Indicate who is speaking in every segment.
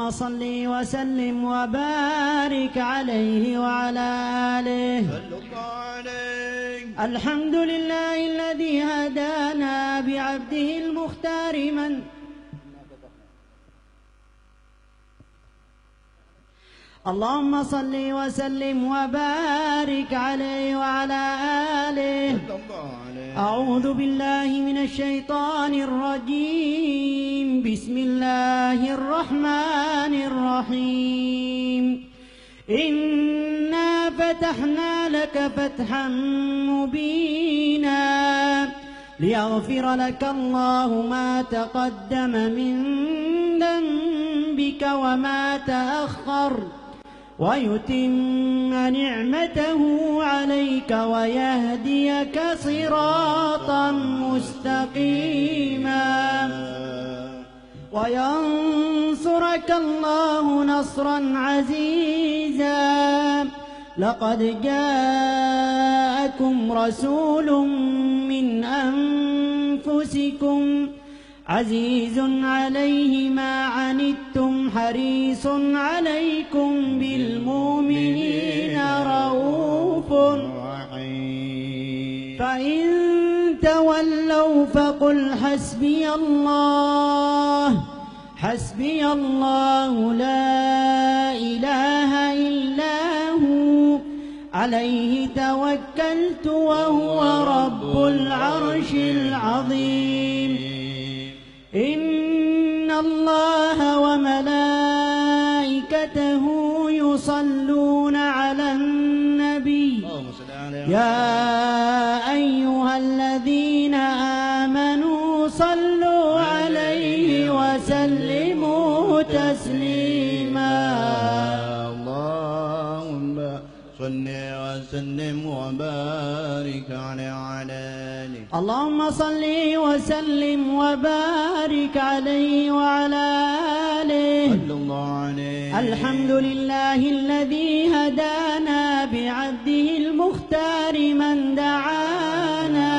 Speaker 1: اللهم صل وسلم وبارك عليه وعلى آله. الحمد لله الذي هدانا بعبده المختار اللهم صل وسلم وبارك عليه وعلى آله. أعوذ بالله من الشيطان الرجيم. بسم الله الرحمن الرحيم. إنا فتحنا لك فتحا مبينا ليغفر لك الله ما تقدم من ذنبك وما تأخر ويتم نعمته عليك ويهديك صراطا مستقيما وينصرك الله نصرا عزيزا. لقد جاءكم رسول من أنفسكم عزيز عليه ما عنتم حريص عليكم بالمؤمنين رؤوف رحيم. فإن تولوا فقل حسبي الله لا إله إلا هو عليه توكلت وهو رب العرش العظيم. إن الله وملائكته يصلون على النبي يا أيها الذين آمنوا صلوا عليه وسلموا تسليما. اللهم صل وسلم وبارك عليه. اللهم صل وسلم وبارك عليه وعلى آله. الحمد لله الذي هدانا بعبده المختار من دعانا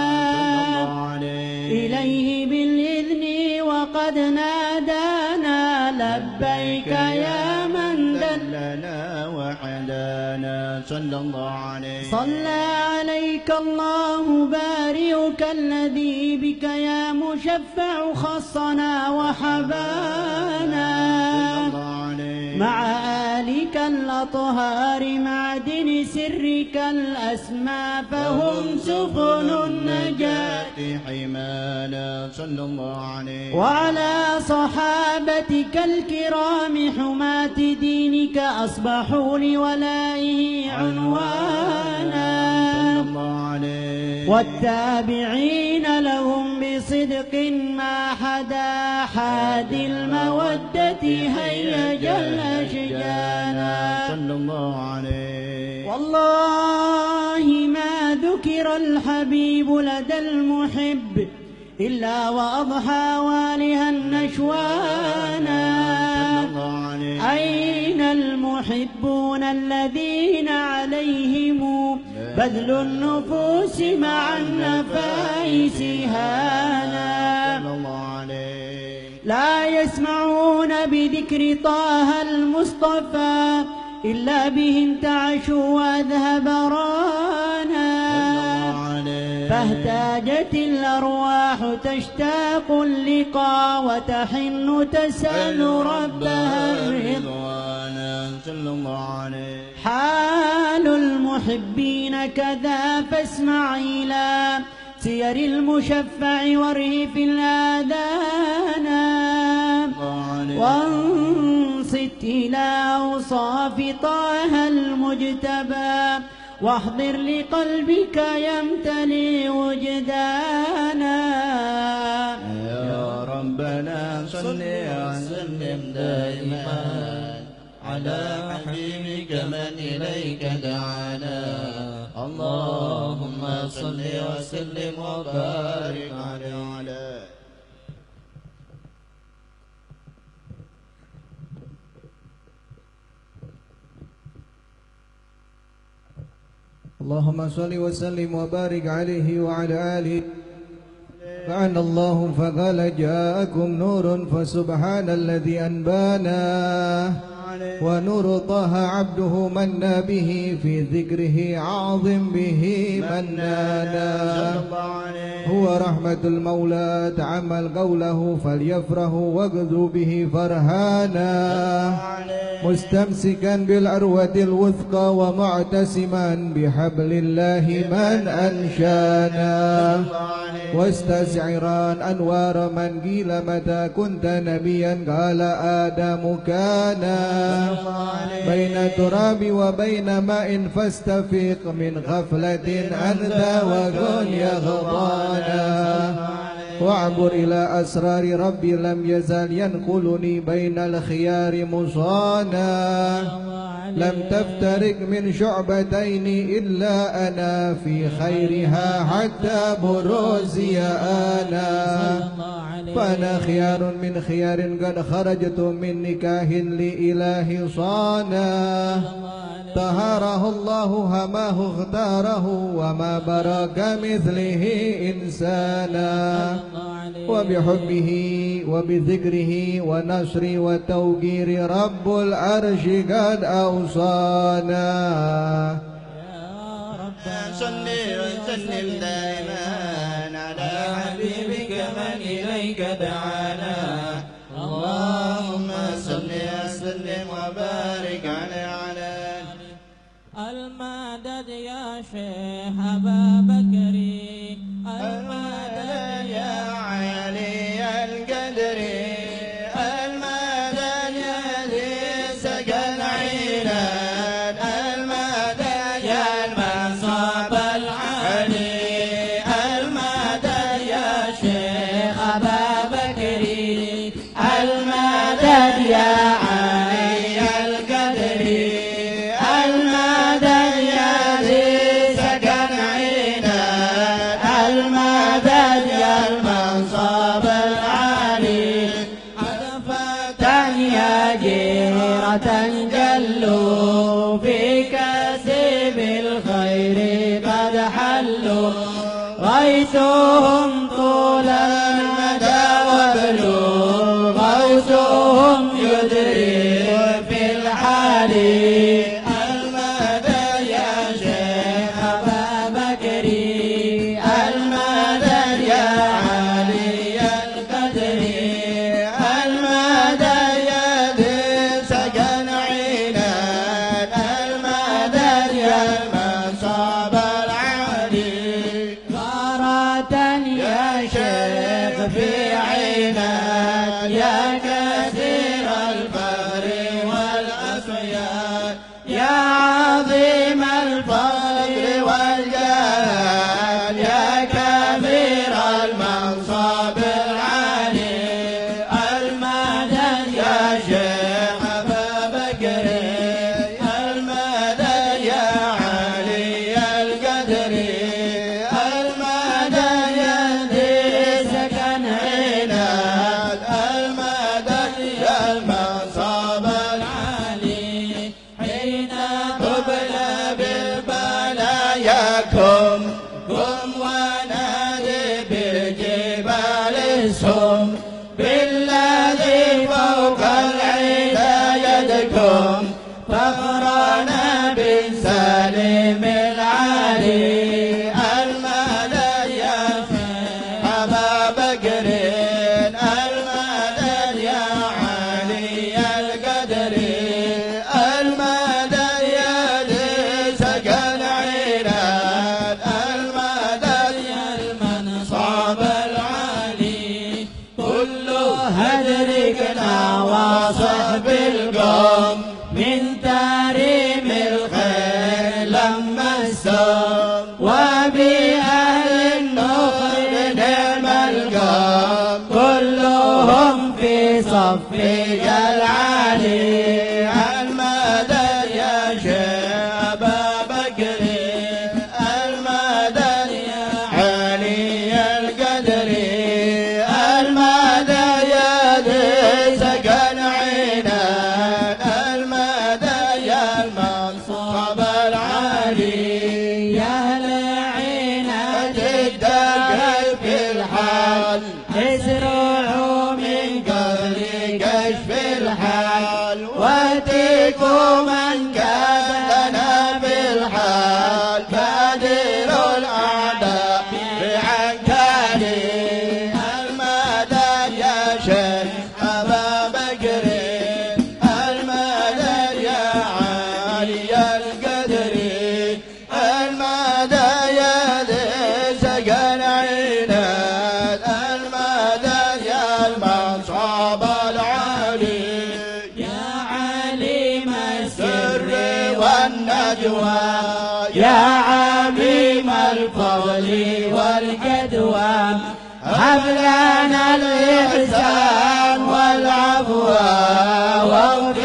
Speaker 1: إليه بالإذن وقد نادانا لبيك يا من دلنا وحدانا. صلى عليك الله بارئك الذي بك يا مشفع خصنا وحبانا مع آلك الأطهار معدن سرك الأسمى فهم سفن النجاة حمانا. وعلى صحابتك الكرام حماة دينك أصبحوا لولائه عنوانا والتابعين لهم بصدق ما حدا حاد المودة هيج الأشجانا. والله ما ذكر الحبيب لدى المحب إلا وأضحى والها نشوانا. أين المحبون الذين عليهم بذل النفوس مع النفائس هانا. لا يسمعون بذكر طه المصطفى إلا به انتعشوا وأذهب رانا. فاهتاجت الأرواح تشتاق اللقاء وتحن تسأل ربها الرضوان. حال المحبين كذا فاسمع إلى سير المشفع وارهف الآذان وانصت إلى أوصاف طه المجتبى واحضر لقلبك يمتلي وجدانا.
Speaker 2: يا ربنا صل وسلم دائما على حبيبك من إليك دعانا. اللهم صل وسلم وبارك عليه.
Speaker 3: اللهم صل وسلم وبارك عليه وعلى آله. فعل الله فقال جاءكم نور فسبحان الذي أنبانا ونور طه عبده منا به في ذكره عاظم به منانا هو رحمة المولى تعمل قوله فليفرح واغذوا به فرهانا مستمسكا بالعروة الوثقى ومعتسما بحبل الله من أنشانا واستشعرا أنوار من قيل متى كنت نبيا قال آدم كان بين تراب وبين ماء فاستفيق من غفلة أنت وكن يغضانا واعبر إلى أسرار ربي لم يزال ينقلني بين الخيار مصانا لم تفترق من شعبتين إلا أنا في خيرها حتى بروزي أنا فأنا خيار من خيار قد خرجت من نكاه لإله صانا طهره الله هماه اختاره وما برك مثله إنسانا وبحبه وبذكره ونصر وتوقير رب العرش قد أوصانا
Speaker 2: يا رب صل وسلم دائما على حبيبك من إليك دعانا اللهم صل وسلم وبارك على
Speaker 1: المدد يا شيخ أبا بكر المدد
Speaker 2: يا علي القدر المدد يا ذي سقى العينان المدد يا المنصب العالي المدد يا شيخ أبا بكر المدد يا علي القدر المدد يا ذي سكن عينان المدد يا المنصب العالي عطفة يا جيرة جلوا في كسب الخير قد حلوا غيثهم طول المدى وبلوا غوثهم يدري في الحال المدد يا شيخ أبا بكر المدد يا علي القدر المدد يا ذي سكن عينان المدد يا المنصب العالي غارة يا شيخ في عينان يا كثير الفقر والأسياد يا عظيم الفضل والجلال يا كبير المنصب العالي المدد يا شيخ أبا بكر المدد يا علي القدر المدد يا ذي سكن عناد المدد يا المنصب العالي حين تبلى بالبلاياكم قم ونادي بالجبال السم بالذي فوق العلا يدكم فخرنا بسالم العالي المدد يا شيخ أبا بكر المدد يا علي القدر المدد يا ذي سكن عيناد المدد يا المنصب العالي كل هدركنا وصحب القوم من تاريم الخير لما السوم وبأهل النخر نعم القوم كلهم في صف العالي المدد يا شيخ أبا بكر المدد يا علي القدر المدد يا ذي سكن عينان المدد يا المنصب العالي يا أهل عيناد الدقل في الحال والنجوى يا عميم الفضل والجدوى هب لنا الإحسان والعفو واغفر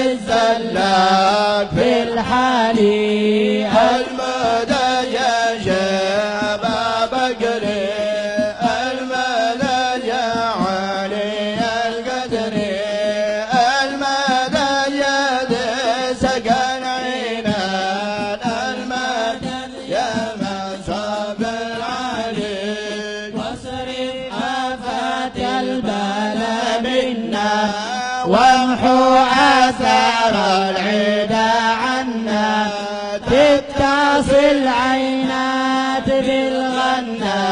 Speaker 2: الزلات في الحال المدى يا شيخ أبا بكر المدى يا علي القدر المدى يا ذي سكن عنان المدى يا مصاب العلي واصرف آفات البلاء منا وامحو آثار العدا عنا تتصل عينات بالغنى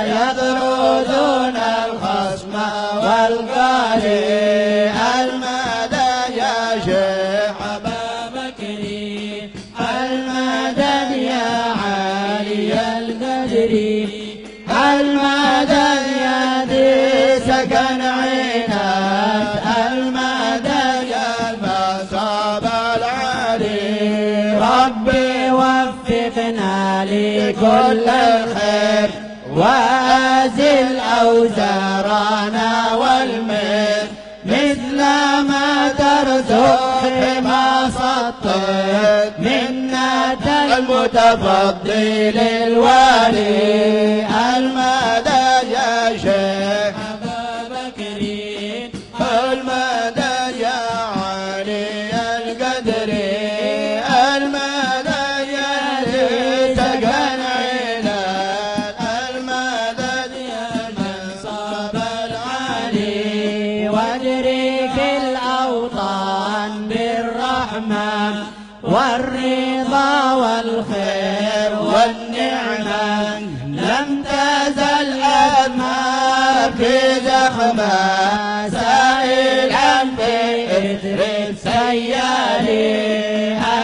Speaker 2: يطردون الخصم والقارئ المدى يا شيخ أبا بكر المدد يا علي القدر المدد يا ذي سكن عينات المدد يا المصاب العلي ربي وفقنا لكل الخير وأزل أوزارنا والمير مثل ما ترزق ما سطت منة المتفضل الوالي المدى يا شيخ أبا بكر المدى يا علي القدر المدى يا سكن عنان المدد يا منصب العلي واجري في الأوطان بالرحمة والرضا والخير والنعمة لم تزل أدمار في زخمة سائلا بإثر السيالي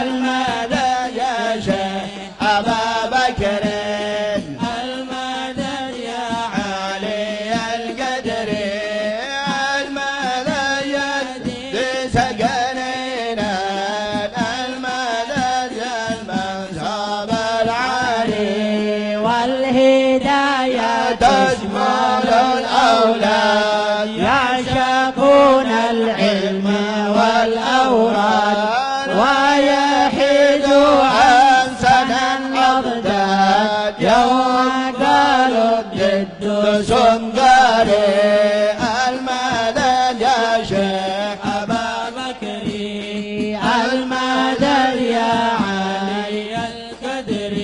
Speaker 2: المدى يا شيخ أبا بكر المدى يا علي القدر المدى يا ذي سكن عنان المدى يا المنصب العالي والهداية تشمل الأولاد يعشقون العلم والأوراد ويحيد عن سنى الأضداد يوم قالوا الضد سنقاري المدد يا شيخ أبا بكر المدد يا علي القدر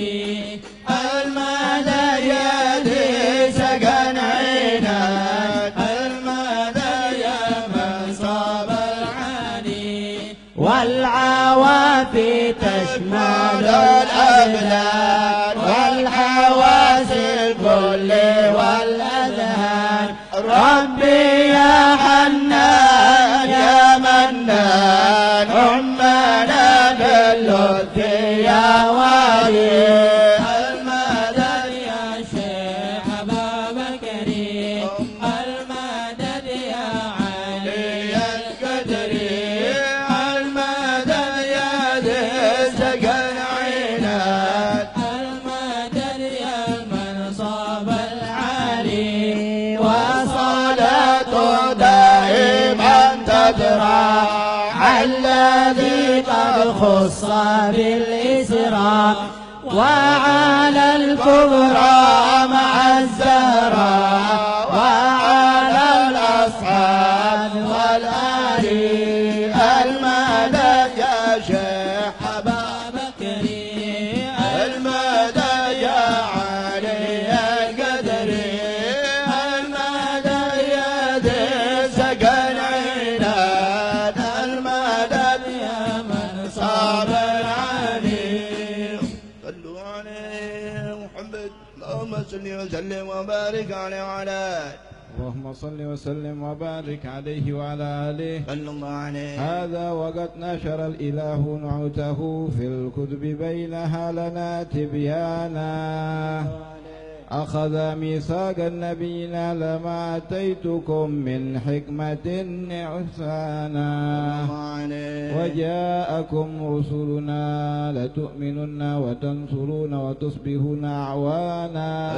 Speaker 2: المدد يا ذي سكن عنان المدد يا منصب العالي والعوافي تشمل الأبدان والحواس الكل والأذهان ربي يا حنان يا منان عمنا باللطف يا والي المدد يا شيخ أبا بكر المدد يا علي القدر المدد يا ذي سكن عنان المدد يا المنصب العالي وصلاة دائما تدرى الذي قد خص بالإسراء وعلى الكبرى مع الزهراء وعلى الأصحاب والآل المدد يا شيخ أبا بكر المدد يا علي القدر المدد يا ذي سكن عنان المدد يا منصب العلي صلوا عليه محمد اللهم صل وسلم وبارك عليه وعلى آله
Speaker 3: اللهم صل وسلم وبارك عليه وعلى آله
Speaker 2: صلى الله عليه
Speaker 3: هذا وقد نشر الإله نعته في الكتب بينها لنا تبيانا أخذ ميثاق النبيين على ما أتيتكم من حكمة إحسانا وجاءكم رسلنا لتؤمنن وتنصرون وتصبحون أعوانا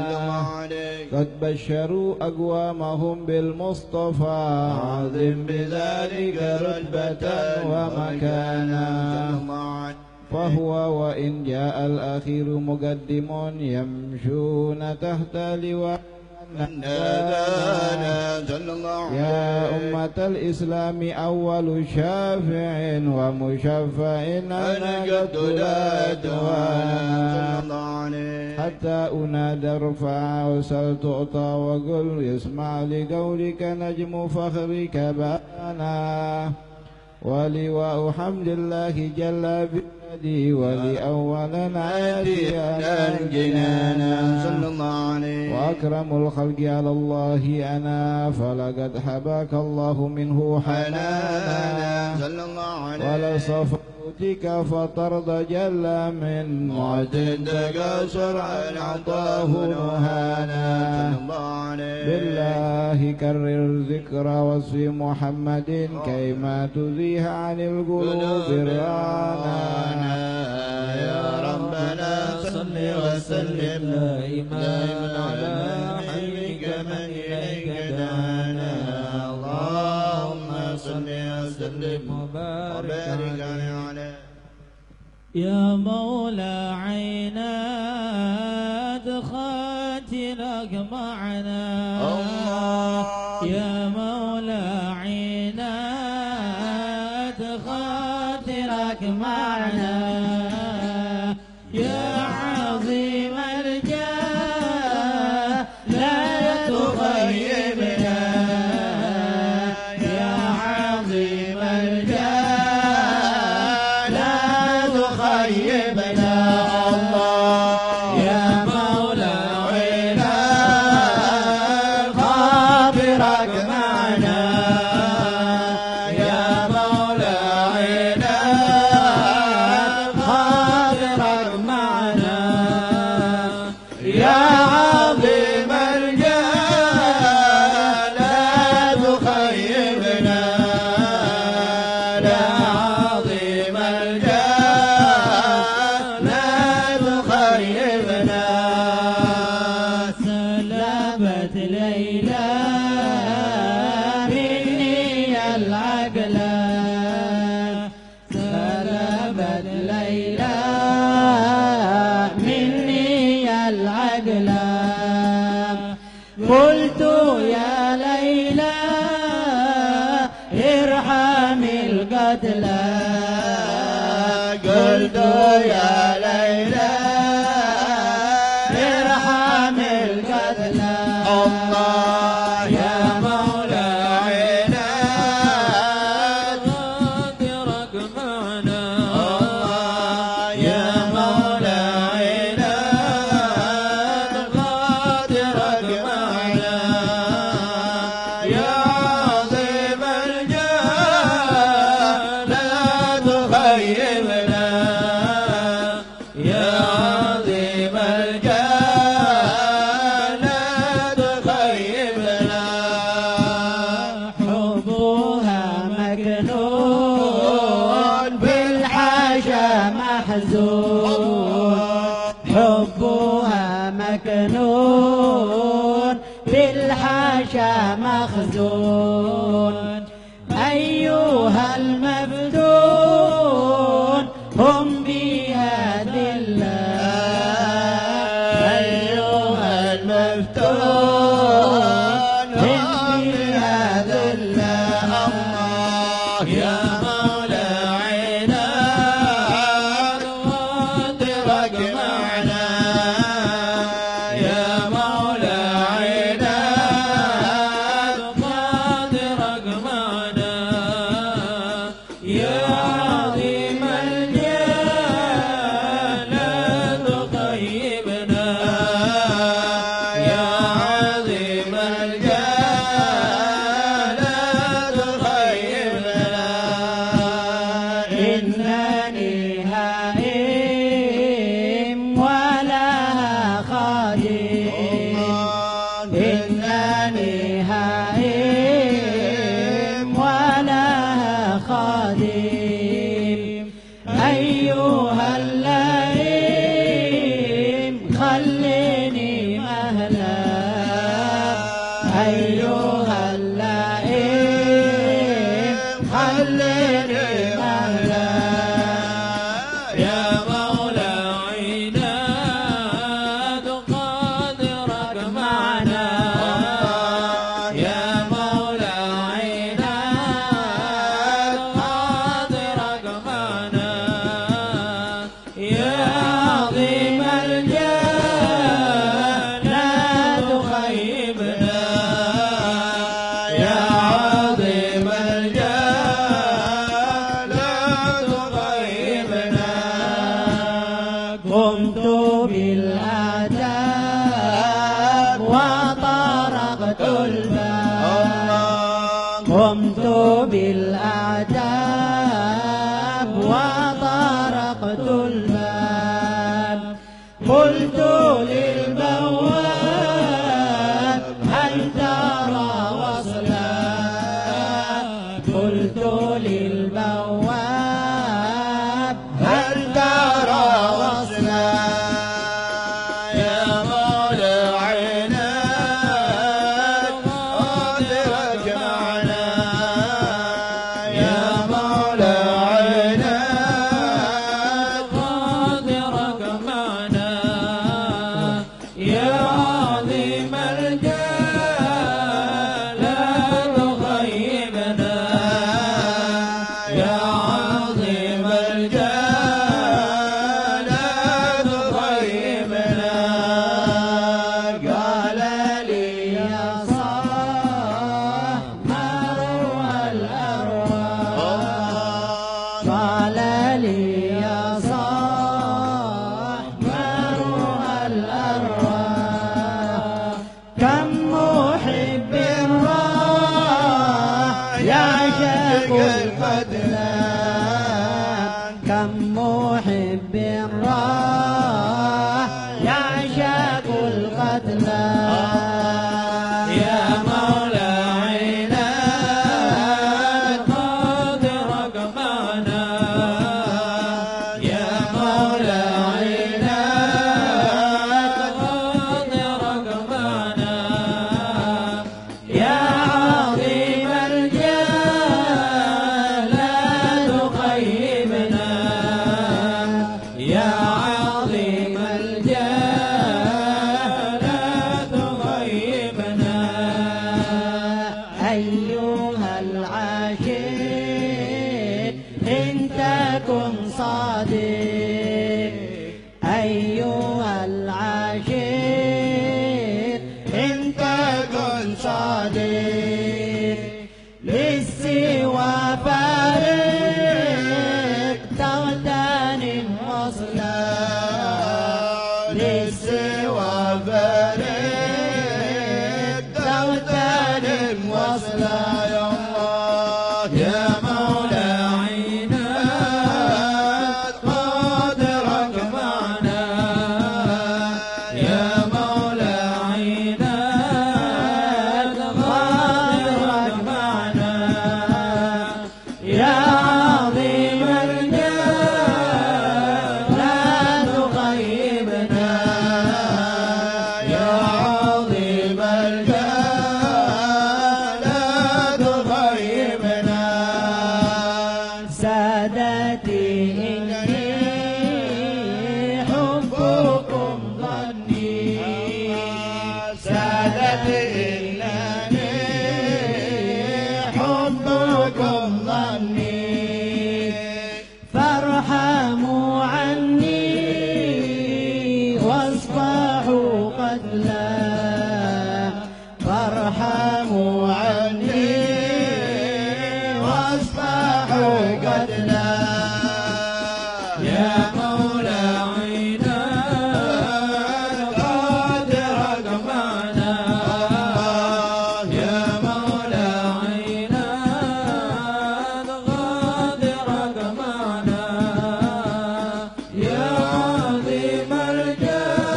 Speaker 3: قد بشروا أقوامهم بالمصطفى عظم بذلك رتبة ومكانا فهو وإن جاء الأخير مقدم يمشون تحت لواء يا أمة الإسلام أول شافع ومشفع أنا قد لا حتى أنادى ارفع وسل تعطى وقل يسمع لقولك نجم فخرك بانا ولواء حمد الله جل بيدي ولأولنا آتينا الجنانا صلى الله عليه وأكرم الخلق على الله أنا فلقد حباك الله منه حنانا صلى الله عليه ولصفوتك فطرد جل من معتدك شرعا عطاه نهانا صلى الله عليه بالله كرر ذكر وصف محمد كيما تزيه عن القلوب رانا يا ربنا صل وسلم دائما على حبيبك من إليك دعانا اللهم صل وسلم وبارك عليه
Speaker 1: يا مولى عينات خاطرك معنا يا مولى عينات خاطرك معنا يا عظيم الجاه لا تخيبنا يا عظيم الجاه لا تخيبنا الله يا مولى عينات خاطرك معنا يا مولى عينات خاطرك معنا يا عظيم الجاه لا تخيبنا يا عظيم الجاه لا تخيبنا سلبت ليلى مني العقل سلبت ليلى مني العقل قلت يا ليلى ارحمي القتلى قلت يا ليلى ارحمي القتلى الله يا مولى عينات خاطرك معنا يا مولى عينات خاطرك معنا يا عظيم الجاه لا تخيبنا يا عظيم الجاه لا تخيبنا حبها مكنون بالحاشا محزون حبها مكنون بالحاشا مخزون أيها المفتون هم بها ذلة أيها المفتون هم بها ذلة الله يا مولى عينات خاطرك معنا يا مولى عينات خاطرك معنا
Speaker 2: قمت بالآداب وطرقت الباب قمت بالآداب وطرقت الباب قلت للبواب هل ترى وصلا قلت للبواب هل ترى وصلا
Speaker 1: يا مولى عينك قدرك معنا يا مولى عينك
Speaker 2: قدرك معنا يا عظيم الجلال لا تخيبنا
Speaker 1: يا عظيم الجلال لا تخيبنا
Speaker 2: قال لي يا صاح ما روى الأرواح قال لي يا صاح ما روى الأرواح كم محب راح يعشق الفتلان كم محب راح يعشق القتلان
Speaker 1: يا مولى عينك
Speaker 2: قدرك معنا
Speaker 1: يا مولى عينك
Speaker 2: قدرك معنا يا عظيم الجلال لا تخيبنا يا عظيم الجلال لا تخيبنا أيها العاشق إن تكن صادق أيها العاشق إن تكن صادق للسوى فارق تغتنم وصلا
Speaker 1: للسوى فريق تغتنم وصلا يا الله يا مولى عينك قدرك معنا يا مولى عينك
Speaker 2: قدرك معنا يا عظيم الجلال لا تخيبنا
Speaker 1: يا عظيم الجلال لا تخيبنا
Speaker 2: سادتي إني حبكم ظني
Speaker 1: سادتي إنني حبكم ظني
Speaker 2: فارحموا عني واصفحوا قتلا فارحموا عني
Speaker 1: واصفحوا قتلا يا مولى عينك قدرك معنا يا مولى عينك قدرك معنا يا عظيم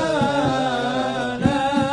Speaker 1: الجلال لا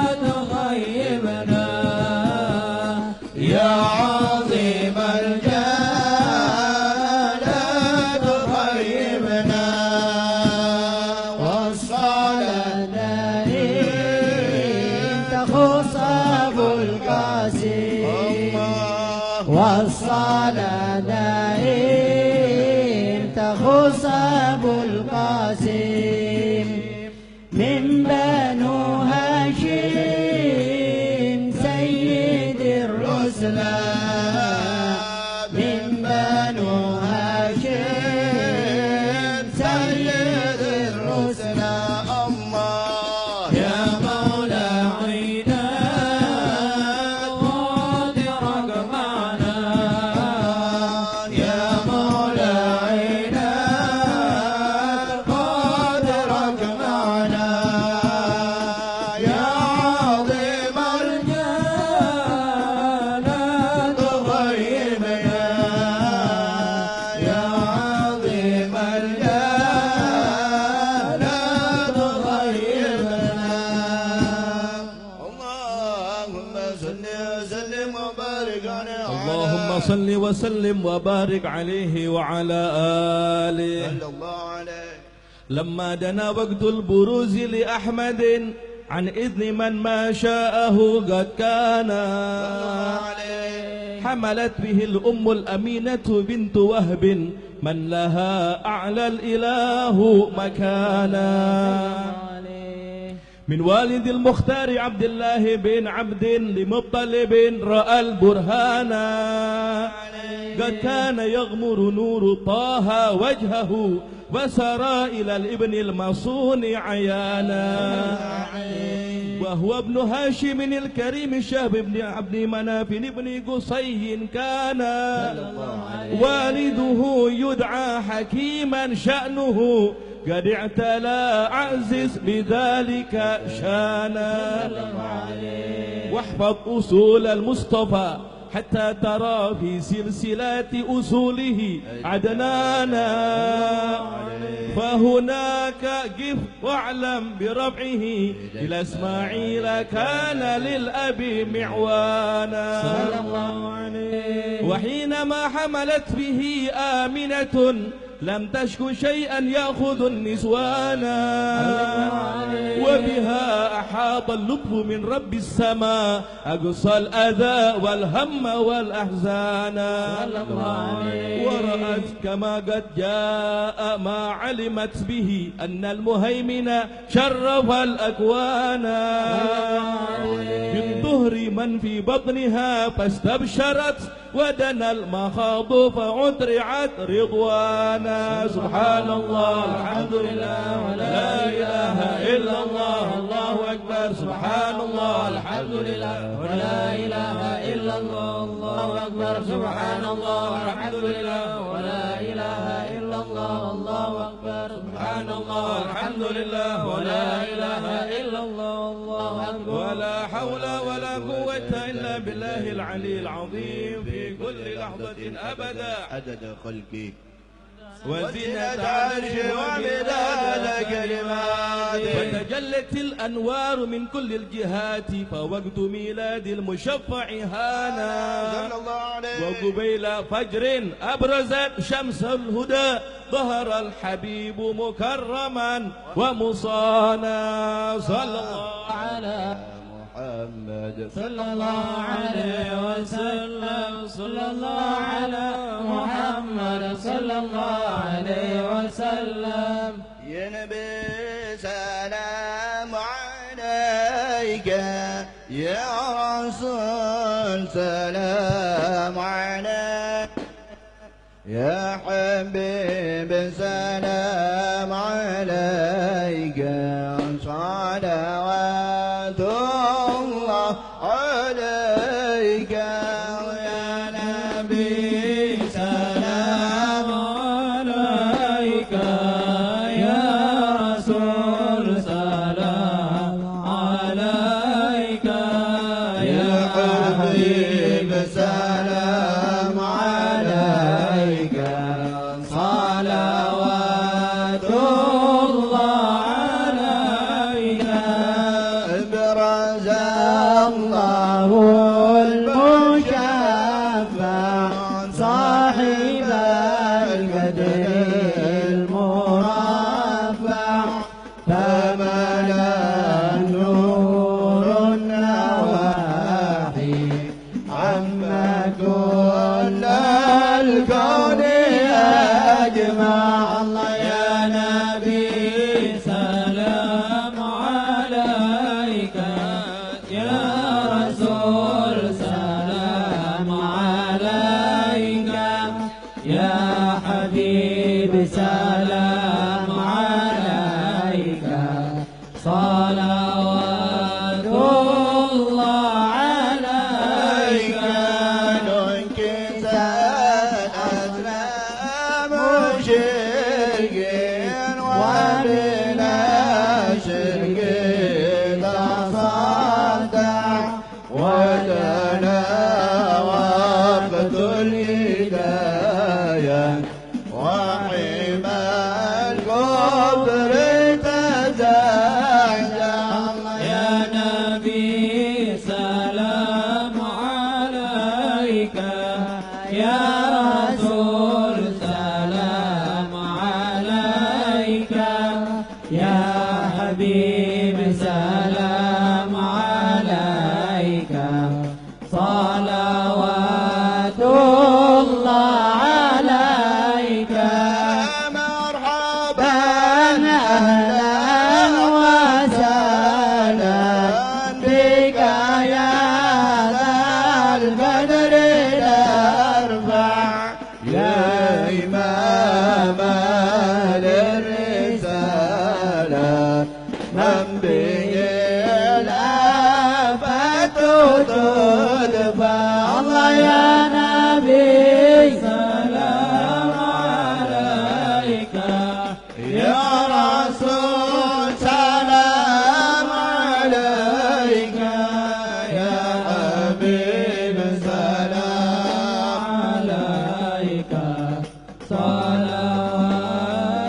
Speaker 3: وصل وسلم وبارك عليه وعلى آله.
Speaker 1: صلى الله عليه.
Speaker 3: لما دنا وقت البروز لأحمد عن إذن من ما شاءه قد كان، حملت به الأم الأمينة بنت وهب من لها أعلى الإله مكانا. من والد المختار عبد الله بن عبد لمطلب رأى البرهانا، قد كان يغمر نور طه وجهه وسرى إلى الابن المصون عيانا. وهو ابن هاشم الكريم الشهب بن عبد مناف بن قصي كان، والده يدعى حكيما شأنه قد اعتلى عزز بذلك شانا. واحفظ أصول المصطفى حتى ترى في سلسلات أصوله عدنانا، فهناك قف واعلم برفعه إلى إسماعيل كان للأب معوانا. وحينما حملت به آمنة لم تشك شيئا يأخذ النسوانا، وبها أحاط اللطف من رب السماء أقصى الأذى والهم والأحزانا. ورأت كما قد جاء ما علمت به أن المهيمن شرف الأكوان، من ظهر من في بطنها فاستبشرت ودنا المخاض فعترعت رضوانا. سبحان الله الحمد لله ولا إله إلا الله الله أكبر. سبحان الله الحمد لله ولا إله إلا الله الله أكبر. سبحان الله الحمد لله ولا إله إلا الله الله أكبر. سبحان الله الحمد لله ولا إله إلا الله الله أكبر. ولا حول ولا قوة إلا بالله العلي العظيم في كل لحظة أبدا
Speaker 1: عدد خلقك
Speaker 3: وزنة عرشه ومداد كلماته. فتجلت الأنوار من كل الجهات فوقت ميلاد المشفع هانا، وقبيل فجر أبرزت شمس الهدى ظهر الحبيب مكرما ومصانا. صلى الله على
Speaker 1: محمد
Speaker 2: صلى الله عليه وسلم. صلى الله على محمد صلى الله عليه وسلم.
Speaker 1: يا نبي سلام عليك، يا رسول سلام عليك، يا حبيب سلام عليك، صلوات الله عليك. يا نبي سلام عليك، يا رسول سلام عليك، يا حبيب سلام عليك، صلوات الله
Speaker 2: يا حبيب سلام عليك صلوات الله عليك
Speaker 1: مرحبا
Speaker 2: أهلا وسهلا بك يا ذا البدر الأربع
Speaker 1: يا إمام الرسالة من به الآفات تدفع
Speaker 2: الله يا نبي سلام عليك
Speaker 1: يا رسول سلام عليك يا حبيب سلام
Speaker 2: عليك صلوات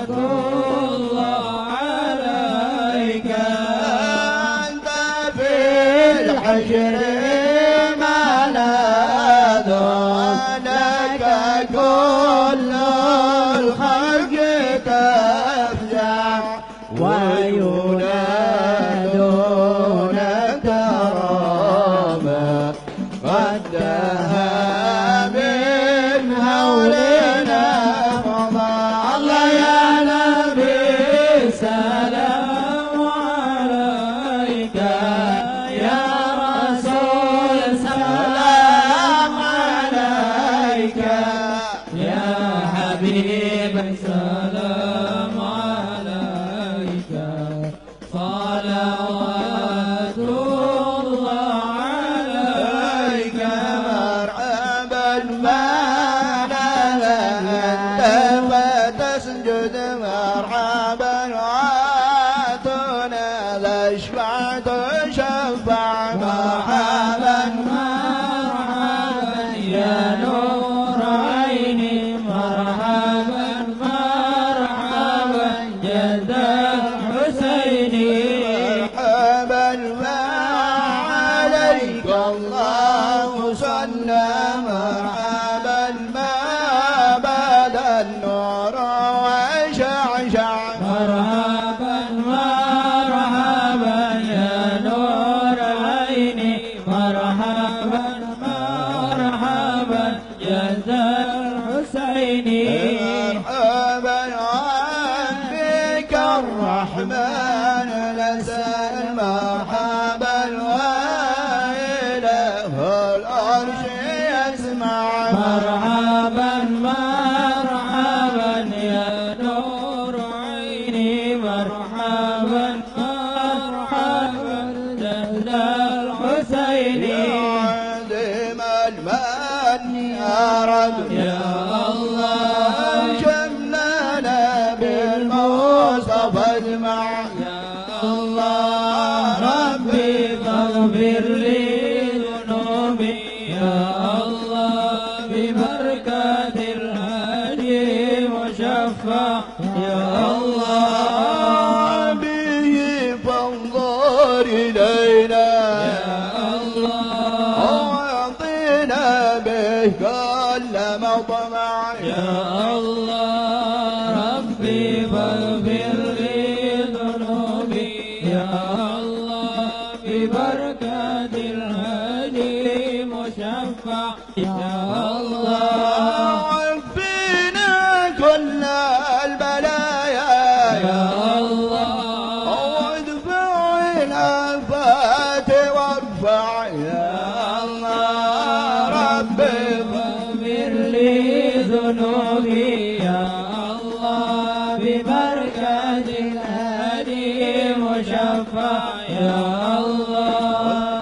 Speaker 2: الله عليك
Speaker 1: أنت في الحشر ملاذ لك كل الخلق تفزع وينادون الكرامة قدها من هولنا فضاع
Speaker 2: الله يا نبي سلام عليك يا رسول سلام عليك يا حبيب سلام عليك صلوات الله عليك
Speaker 1: مرحبا معنا أنت فتسجد مرحبا وعاتنا تشفع تشفع مرحبا
Speaker 2: مرحبا يا نور عيني مرحبا مرحبا جد حسيني
Speaker 1: مرحبا ما عليك الله صلى مرحبا ما بدا النور وشعشع
Speaker 2: مرحبا مرحبا يا نور عيني مرحبا مرحبا جد الحسيني
Speaker 1: مرحبا بك الرحمن نسأل مرحبا وإله العرش يسمع
Speaker 2: مرحبا مرحبا يا نور عيني مرحبا مرحبا جد الحسيني
Speaker 1: عظيم المن يا رب
Speaker 2: يا الله
Speaker 1: جملنا بالمصطفى اجمع
Speaker 2: يا الله ربي فاغفر لي ذنوبي يا الله ببركة الهادي مشفع يا الله
Speaker 1: به فانظر إلينا
Speaker 2: يا الله
Speaker 1: واعطنا به كل مطمع
Speaker 2: يا الله ربي فاغفر لي ذنوبي يا الله ببركة الهادي مشفع يا الله
Speaker 1: وفينا كل البلايا
Speaker 2: يا الله
Speaker 1: وادفع الآفات وارفع يا الله ربي
Speaker 2: فاغفر لي ذنوبي يا الله ببركة الهادي مشفع يا الله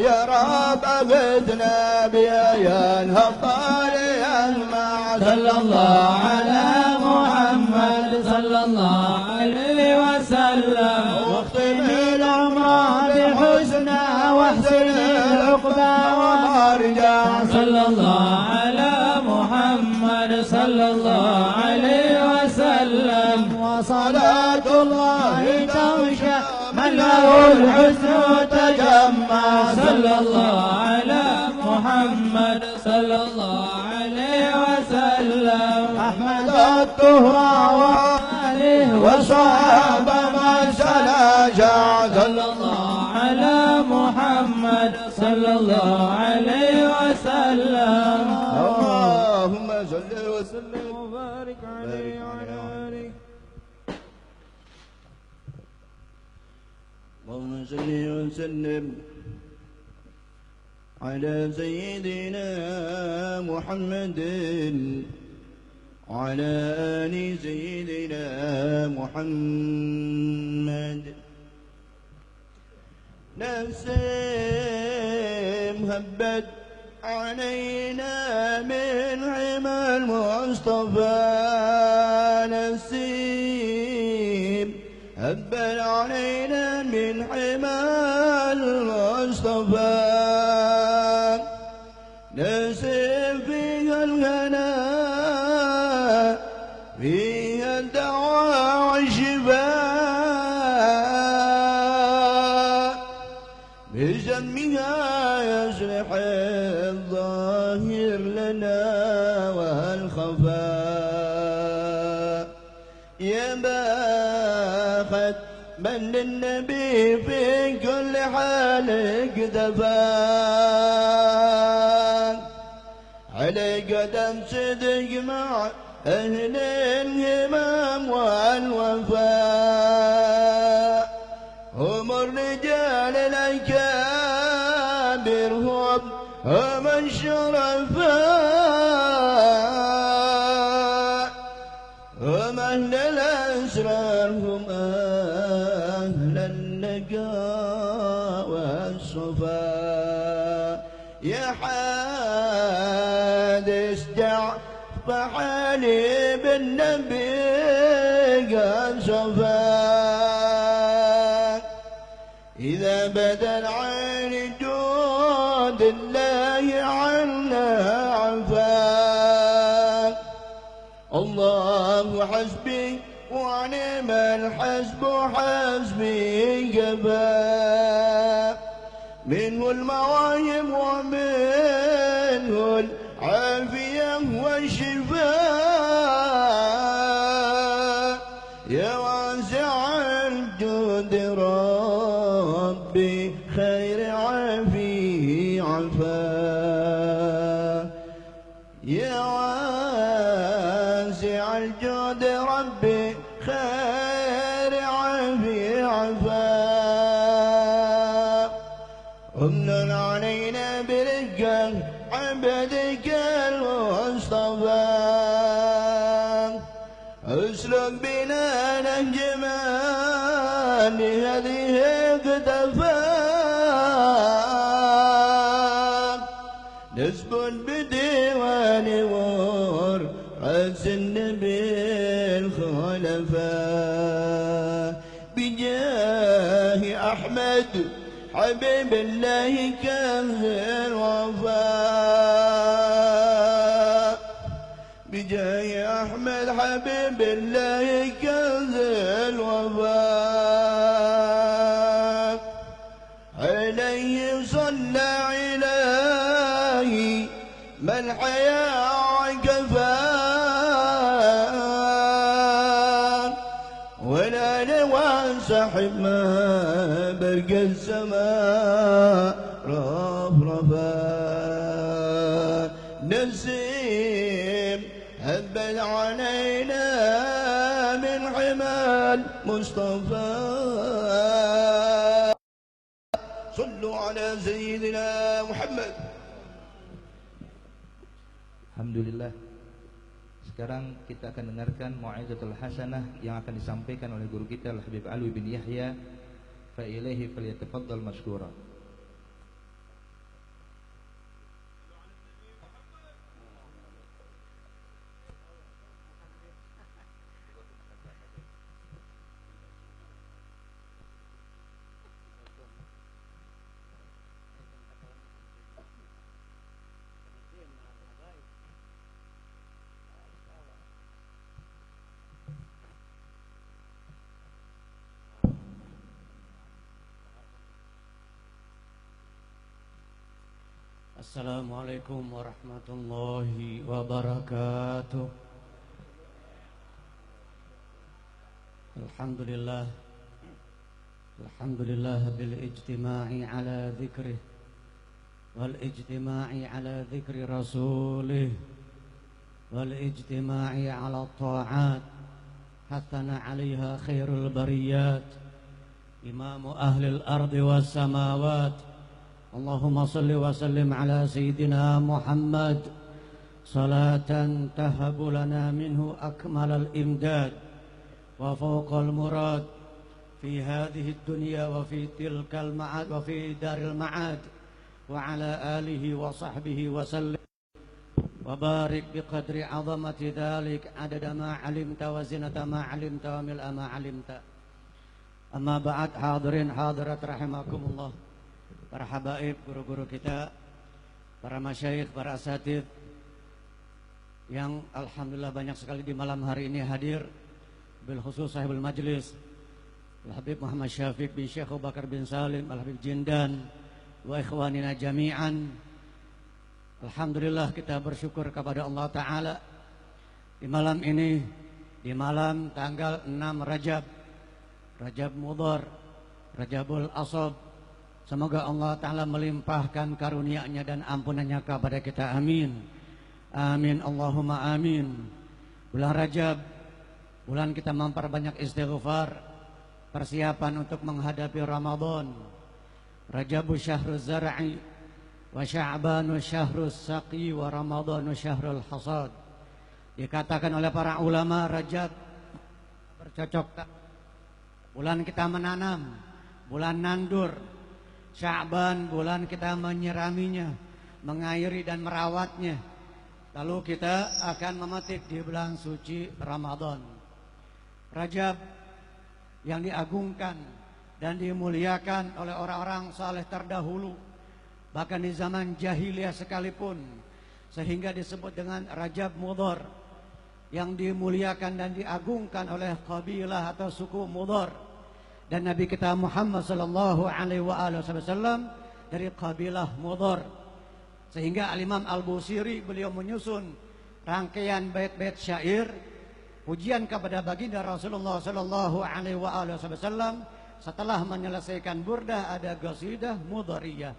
Speaker 1: يا رب أغثنا بيا الهطال يسمع
Speaker 2: صلى الله على محمد صلى الله عليه وسلم واختم العمر بحسنى واحسن العقبى ومرجع صلى الله على محمد صلى الله عليه وسلم وصلاة الله تغشى من له الحسن تجمع صلى الله على محمد صلى الله عليه وسلم أحمد الطهرى وآله وصحبه صلى الله عليه وسلم
Speaker 1: اللهم صل وسلم
Speaker 2: وبارك عليه وعلى آله
Speaker 1: اللهم صل وسلم على سيدنا محمد وعلى آل سيدنا محمد نسيم هبت علينا من حمى المصطفى نسيم هبت علينا من حمى المصطفى نسيم فيها الهنا فيها الدعاء والشفاء بجمها يصلح الظاهر لنا والخفاء يا باخت من للنبي في كل حال اكتفى على قدم صدق مع أهل الهمام والوفاء هم الرجال الأكابر هم الشرفاء هم أهل الأسرار هم أهل النقاء والصفاء يا حادث فحالي بالنبي قد صفاك إذا بدا العين جود الله عنا عفاك الله حسبي ونعم الحسب حسبي كفاك منه المواهب ومنه العافية والشفاء يا واسع الجود ربي خير عافي عفا يا واسع الجود ربي خير عافي عفا أمن علينا برقة عبدك المصطفى اسلك بنا نهج من هذه اقتفى نسبل بديوان ورأس النبي الخلفاء بجاه أحمد حبيب الله كنز الوفاء بجاه أحمد حبيب الله كنز الوفاء عليه صلى إلهي من حيا كفاء ولا لواسحب ما برق السماء رفرفا نسيم هبل علينا من حمال مصطفى صلوا على سيدنا محمد.
Speaker 4: Alhamdulillah. Sekarang kita akan dengarkan Mau'izatul Hasanah yang akan disampaikan oleh guru kita Al-Habib Alwi bin Yahya. Fa ilaihi falyatafaddal mashkura.
Speaker 2: Assalamualaikum warahmatullahi wabarakatuh. Alhamdulillah bil ijtima'i ala dzikrih والاجتماع على ذكر رسوله والاجتماع على الطاعات حثنا عليها خير البريات إمام أهل الأرض والسماوات. اللهم صل وسلم على سيدنا محمد صلاة تهب لنا منه أكمل الإمداد وفوق المراد في هذه الدنيا وفي تلك المعاد وفي دار المعاد وعلى آله وصحبه وسلم وبارك بقدر عظمة ذلك عدد ما علمت وزنة ما علمت وملء ما علمت. Amma ba'd, hadirin hadirat rahimakumullah, para habaib, guru-guru kita, para masyayikh, para asatidz yang alhamdulillah banyak sekali di malam hari ini hadir, bil khusus sahibul majlis Al-Habib Muhammad Syafiq bin Syekh Abu Bakar bin Salim Al-Habib Jindan wa ikhwanina jami'an. Alhamdulillah kita bersyukur kepada Allah Ta'ala di malam ini, di malam tanggal 6 Rajab Mudhar, Rajabul Ashab. Semoga Allah Ta'ala melimpahkan karunia-Nya dan ampunannya kepada kita. Amin. Amin. Allahumma amin. Bulan Rajab, bulan kita memperbanyak istighfar, persiapan untuk menghadapi Ramadan. Rajabul syahruz zar'i wa sya'banu syahrus saqi wa ramadhanu syahrul hasad. Dikatakan oleh para ulama, Rajab bercocok bulan kita menanam, bulan nandur. Sya'ban bulan kita menyiraminya, mengairi dan merawatnya. Lalu kita akan memetik di bulan suci Ramadan. Rajab yang diagungkan dan dimuliakan oleh orang-orang saleh terdahulu, bahkan di zaman jahiliyah sekalipun, sehingga disebut dengan Rajab Mudhar, yang dimuliakan dan diagungkan oleh kabilah atau suku Mudhar. Dan Nabi kita Muhammad sallallahu alaihi wasallam dari kabilah Mudhar. Sehingga Al-Imam Al-Busiri beliau menyusun rangkaian bait-bait syair pujian kepada baginda Rasulullah sallallahu alaihi wasallam. Setelah menyelesaikan burdah ada qasidah mudhariyah.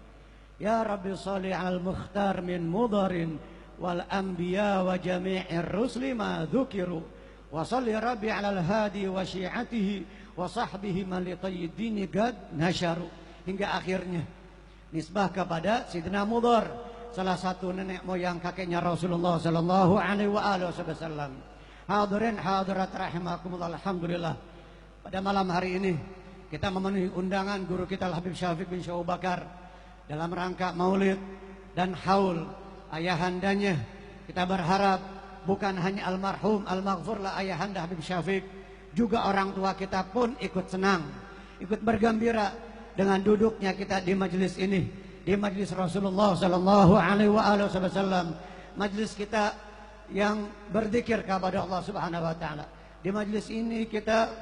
Speaker 2: Ya Rabbi shalli 'alal mukhtar min mudharin wal anbiya wa jami'ir rusli ma dzukiru wa shalli rabbi 'alal hadi wa syi'atihi wa sahbihi man li tayyidini gad nasyaru, hingga akhirnya nisbah kepada Sidina Mudhar, salah satu nenek moyang kakeknya Rasulullah sallallahu alaihi wasallam. Hadirin hadirat rahimakumullah, alhamdulillah pada malam hari ini kita memenuhi undangan guru kita Al-Habib Syafiq bin Syekh Abu Bakar dalam rangka maulid dan haul ayahandanya. Kita berharap bukan hanya almarhum al-maghfurlah ayahanda Habib Syafiq, juga orang tua kita pun ikut senang, ikut bergembira dengan duduknya kita di majelis ini, di majelis Rasulullah sallallahu alaihi wasallam, majelis kita yang berzikir kepada Allah Subhanahu wa taala. Di majelis ini kita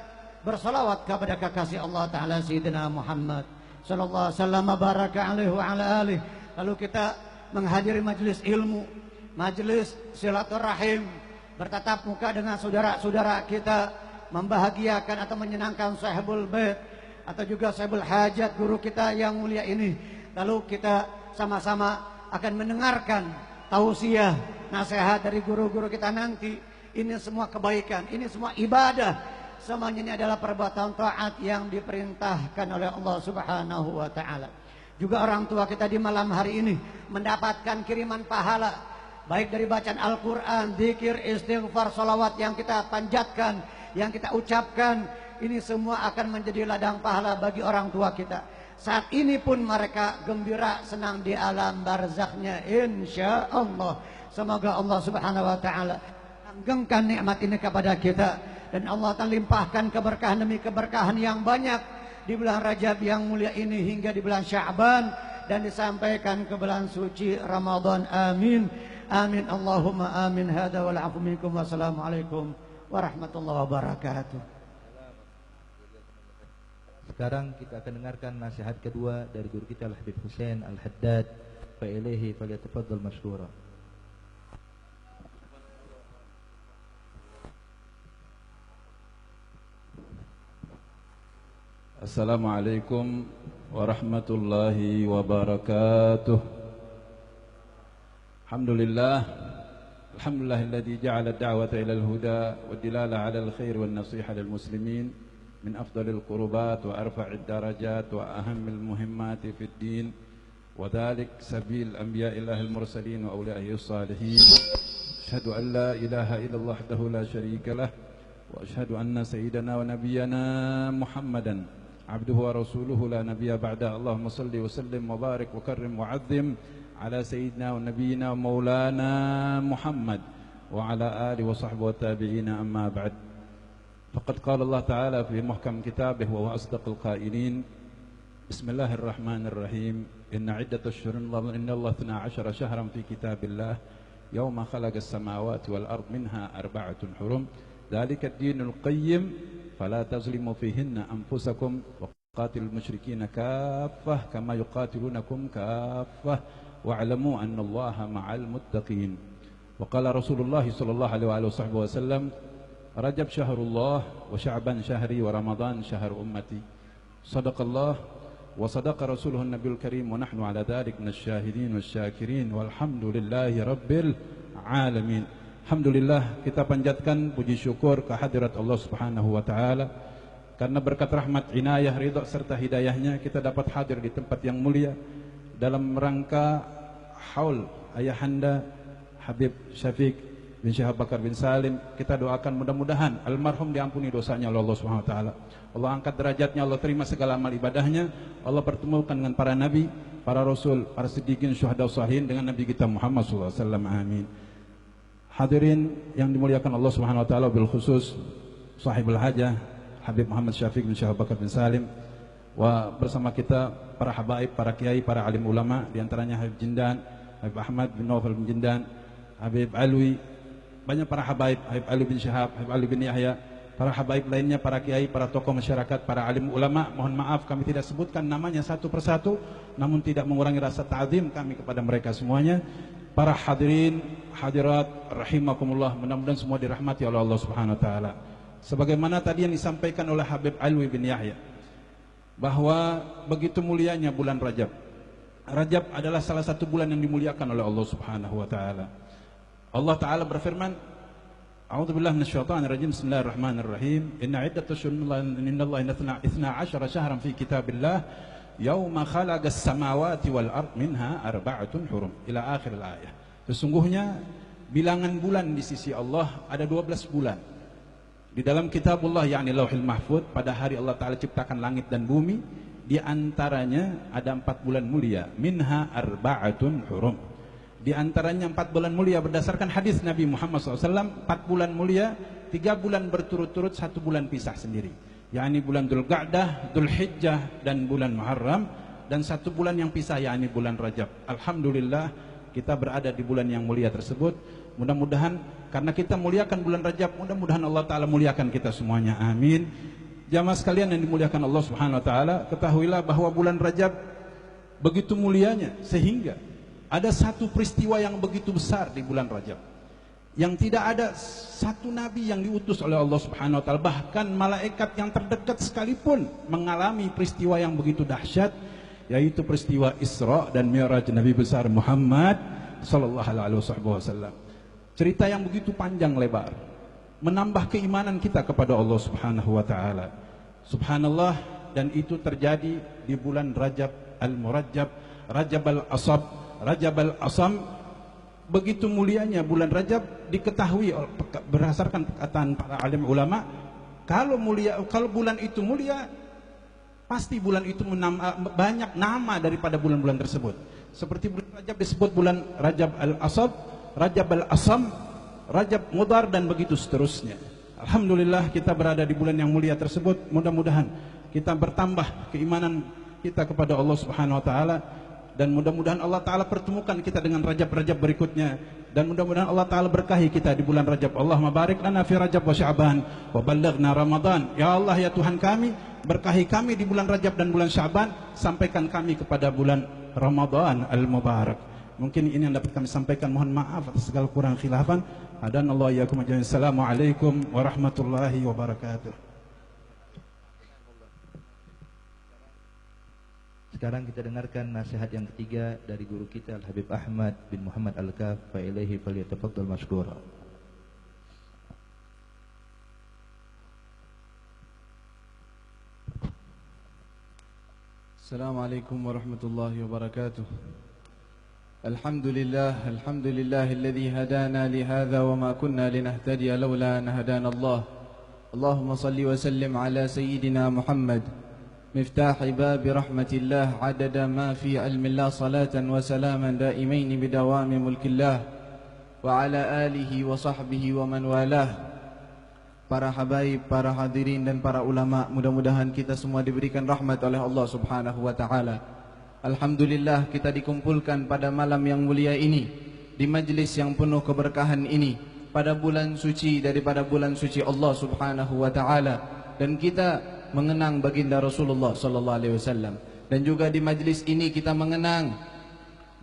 Speaker 2: bersalawat kepada kekasih Allah Taala Sayyidina Muhammad sallallahu alaihi wasallam, baraka alaihi wa ala alihi. Lalu kita menghadiri majelis ilmu, majelis silaturahim, bertatap muka dengan saudara-saudara kita, membahagiakan atau menyenangkan sahibul bait atau juga sahibul hajat guru kita yang mulia ini. Lalu kita sama-sama akan mendengarkan tausiah, nasihat dari guru-guru kita nanti. Ini semua kebaikan, ini semua ibadah, semuanya ini adalah perbuatan taat yang diperintahkan oleh Allah Subhanahu wa taala. Juga orang tua kita di malam hari ini mendapatkan kiriman pahala, baik dari bacaan Al-Quran, zikir, istighfar, salawat yang kita panjatkan, yang kita ucapkan. Ini semua akan menjadi ladang pahala bagi orang tua kita. Saat ini pun mereka gembira, senang di alam barzakhnya, insya Allah. Semoga Allah Subhanahu wa taala langgengkan nikmat ini kepada kita, dan Allah akan limpahkan keberkahan demi keberkahan yang banyak di bulan Rajab yang mulia ini hingga di bulan Sya'ban, dan disampaikan ke bulan suci Ramadan. Amin. Amin. Allahumma amin. Hadza wal 'afwu minkum. Wassalamualaikum warahmatullahi wabarakatuh.
Speaker 4: Sekarang kita akan dengarkan nasihat kedua dari guru kita Al-Habib Husain Al-Haddad. Fa ilaihi falyatafaddal mashkura.
Speaker 5: Assalamualaikum warahmatullahi wabarakatuh. Alhamdulillah. Alhamdulillahilladzi ja'ala ad-da'wata ila al-huda wad-dilala 'ala al-khair wan-nasiha lil muslimin min afdalil qurubat wa arfa'id darajat wa ahammil muhimmati fid din wa dhalik sabil anbiya'illahil mursalin wa awliya'ihis salihin. Asyhadu an la ilaha illallah wahdahu la syarika lah wa asyhadu anna sayyidana wa nabiyyana Muhammadan abduhu wa rasuluhu la nabiyya ba'da. Allahumma salli wa sallim wa barik wa karrim wa 'azzim على سيدنا ونبينا ومولانا محمد وعلى آله وصحبه والتابعين أما بعد فقد قال الله تعالى في محكم كتابه وهو أصدق القائلين بسم الله الرحمن الرحيم إن عدة الشهور إن الله 12 شهرا في كتاب الله يوم خلق السماوات والأرض منها 4 حرم ذلك الدين القيم فلا تظلموا فيهن أنفسكم وقاتلوا المشركين كافة كما يقاتلونكم كافة wa'lamu annallaha ma'al muttaqin. Wa qala Rasulullah sallallahu alaihi wasallam Rajab syahrullah wa Sya'ban syahri wa Ramadan syahr ummati. Sadaqallah wa sadaqa rasuluhu nabiyul karim wa nahnu ala dhalik minasyahidin wasyakirin walhamdulillahi rabbil alamin. Alhamdulillah, kita panjatkan puji syukur kehadirat Allah Subhanahu wa taala karena berkat rahmat, inayah, ridha serta hidayahnya kita dapat hadir di tempat yang mulia dalam rangka haul ayahanda Habib Syafiq bin Syekh Bakar bin Salim. Kita doakan mudah-mudahan almarhum diampuni dosanya oleh Allah Subhanahu wa taala. Allah angkat derajatnya, Allah terima segala amal ibadahnya, Allah pertemukan dengan para nabi, para rasul, para siddiqin, syuhada, salihin dengan nabi kita Muhammad sallallahu alaihi wasallam. Amin. Hadirin yang dimuliakan Allah Subhanahu wa taala, bil khusus sahibul hajah Habib Muhammad Syafiq bin Syekh Bakar bin Salim. Wah, bersama kita para habaib, para kiai, para alim ulama, diantaranya Habib Jindan, Habib Ahmad bin Nawfal bin Jindan, Habib Alwi, banyak para habaib, Habib Ali bin Syahab, Habib Ali bin Yahya, para habaib lainnya, para kiai, para tokoh masyarakat, para alim ulama. Mohon maaf kami tidak sebutkan namanya satu persatu, namun tidak mengurangi rasa ta'zim kami kepada mereka semuanya. Para hadirin, hadirat, rahimakumullah, mudah-mudahan semua dirahmati oleh Allah Subhanahu wa taala. Sebagaimana tadi yang disampaikan oleh Habib Alwi bin Yahya, bahwa begitu mulianya bulan Rajab. Rajab adalah salah satu bulan yang dimuliakan oleh Allah Subhanahu wa taala. Allah taala berfirman, A'udzubillahi minasyaitonir rajim. Bismillahirrahmanirrahim. Inna iddatash shuhuri indallahi 12 syahran fi kitabillah yauma khalaqas samawati wal ard minha 4 hurum ila akhir ayat. Sesungguhnya bilangan bulan di sisi Allah ada 12 bulan. Di dalam kitabullah, yakni Lauhil Mahfuz, pada hari Allah Ta'ala ciptakan langit dan bumi, di antaranya ada 4 bulan mulia. Minha 4 hurum. Di antaranya 4 bulan mulia berdasarkan hadis Nabi Muhammad SAW. 4 bulan mulia, 3 bulan berturut-turut, 1 bulan pisah sendiri. Yakni bulan Dzulqa'dah, Dzulhijjah, dan bulan Muharram. Dan 1 bulan yang pisah, yakni bulan Rajab. Alhamdulillah, kita berada di bulan yang mulia tersebut. Mudah-mudahan karena kita muliakan bulan Rajab, mudah-mudahan Allah Ta'ala muliakan kita semuanya. Amin. Jamaah sekalian yang dimuliakan Allah Subhanahu wa taala, ketahuilah bahwa bulan Rajab begitu mulianya sehingga ada satu peristiwa yang begitu besar di bulan Rajab yang tidak ada satu nabi yang diutus oleh Allah Subhanahu wa taala, bahkan malaikat yang terdekat sekalipun mengalami peristiwa yang begitu dahsyat, yaitu peristiwa Isra dan Mi'raj Nabi besar Muhammad sallallahu alaihi wasallam. Cerita yang begitu panjang lebar, menambah keimanan kita kepada Allah Subhanahu wa taala. Subhanallah, dan itu terjadi di bulan Rajab al-Murajjab, Rajab al-Asab, Rajab al-Asam. Begitu mulianya bulan Rajab, diketahui berdasarkan perkataan para alim ulama, kalau bulan itu mulia, pasti bulan itu banyak nama daripada bulan-bulan tersebut. Seperti bulan Rajab disebut bulan Rajab al-Asab, Rajab al-Asam, Rajab Mudhar, dan begitu seterusnya. Alhamdulillah kita berada di bulan yang mulia tersebut. Mudah-mudahan kita bertambah keimanan kita kepada Allah Subhanahu wa taala, dan mudah-mudahan Allah taala pertemukan kita dengan Rajab-Rajab berikutnya, dan mudah-mudahan Allah taala berkahi kita di bulan Rajab. Allahumma barik lana fi Rajab wa Sya'ban wa ballaghna Ramadan. Ya Allah, ya Tuhan kami, berkahi kami di bulan Rajab dan bulan Sya'ban, sampaikan kami kepada bulan Ramadan al-Mubarak. Mungkin ini yang dapat kami sampaikan. Mohon maaf atas segala kurang khilafan. Hadanallahu iyyakum ajmain. Assalamualaikum warahmatullahi wabarakatuh.
Speaker 4: Sekarang kita dengarkan nasihat yang ketiga dari guru kita Al-Habib Ahmad bin Muhammad Al-Kaf, fa ilaihi falyatafaddal mashkura.
Speaker 6: Assalamualaikum warahmatullahi wabarakatuh. Alhamdulillah alladhi hadana lihadha wa ma kunna linahtadiya lawla an hadana Allah. Allahumma salli wa sallim ala sayyidina Muhammad miftahi babi rahmatillah adada ma fi ilmillah salatan wa salaman daimain bidawami mulkillah wa ala alihi wa sahbihi wa man walah. Para habaib, para hadirin dan para ulama, mudah-mudahan kita semua diberikan rahmat oleh Allah Subhanahu wa taala. Alhamdulillah kita dikumpulkan pada malam yang mulia ini, di majlis yang penuh keberkahan ini, pada bulan suci daripada bulan suci Allah Subhanahu wa taala, dan kita mengenang baginda Rasulullah sallallahu alaihi wasallam. Dan juga di majlis ini kita mengenang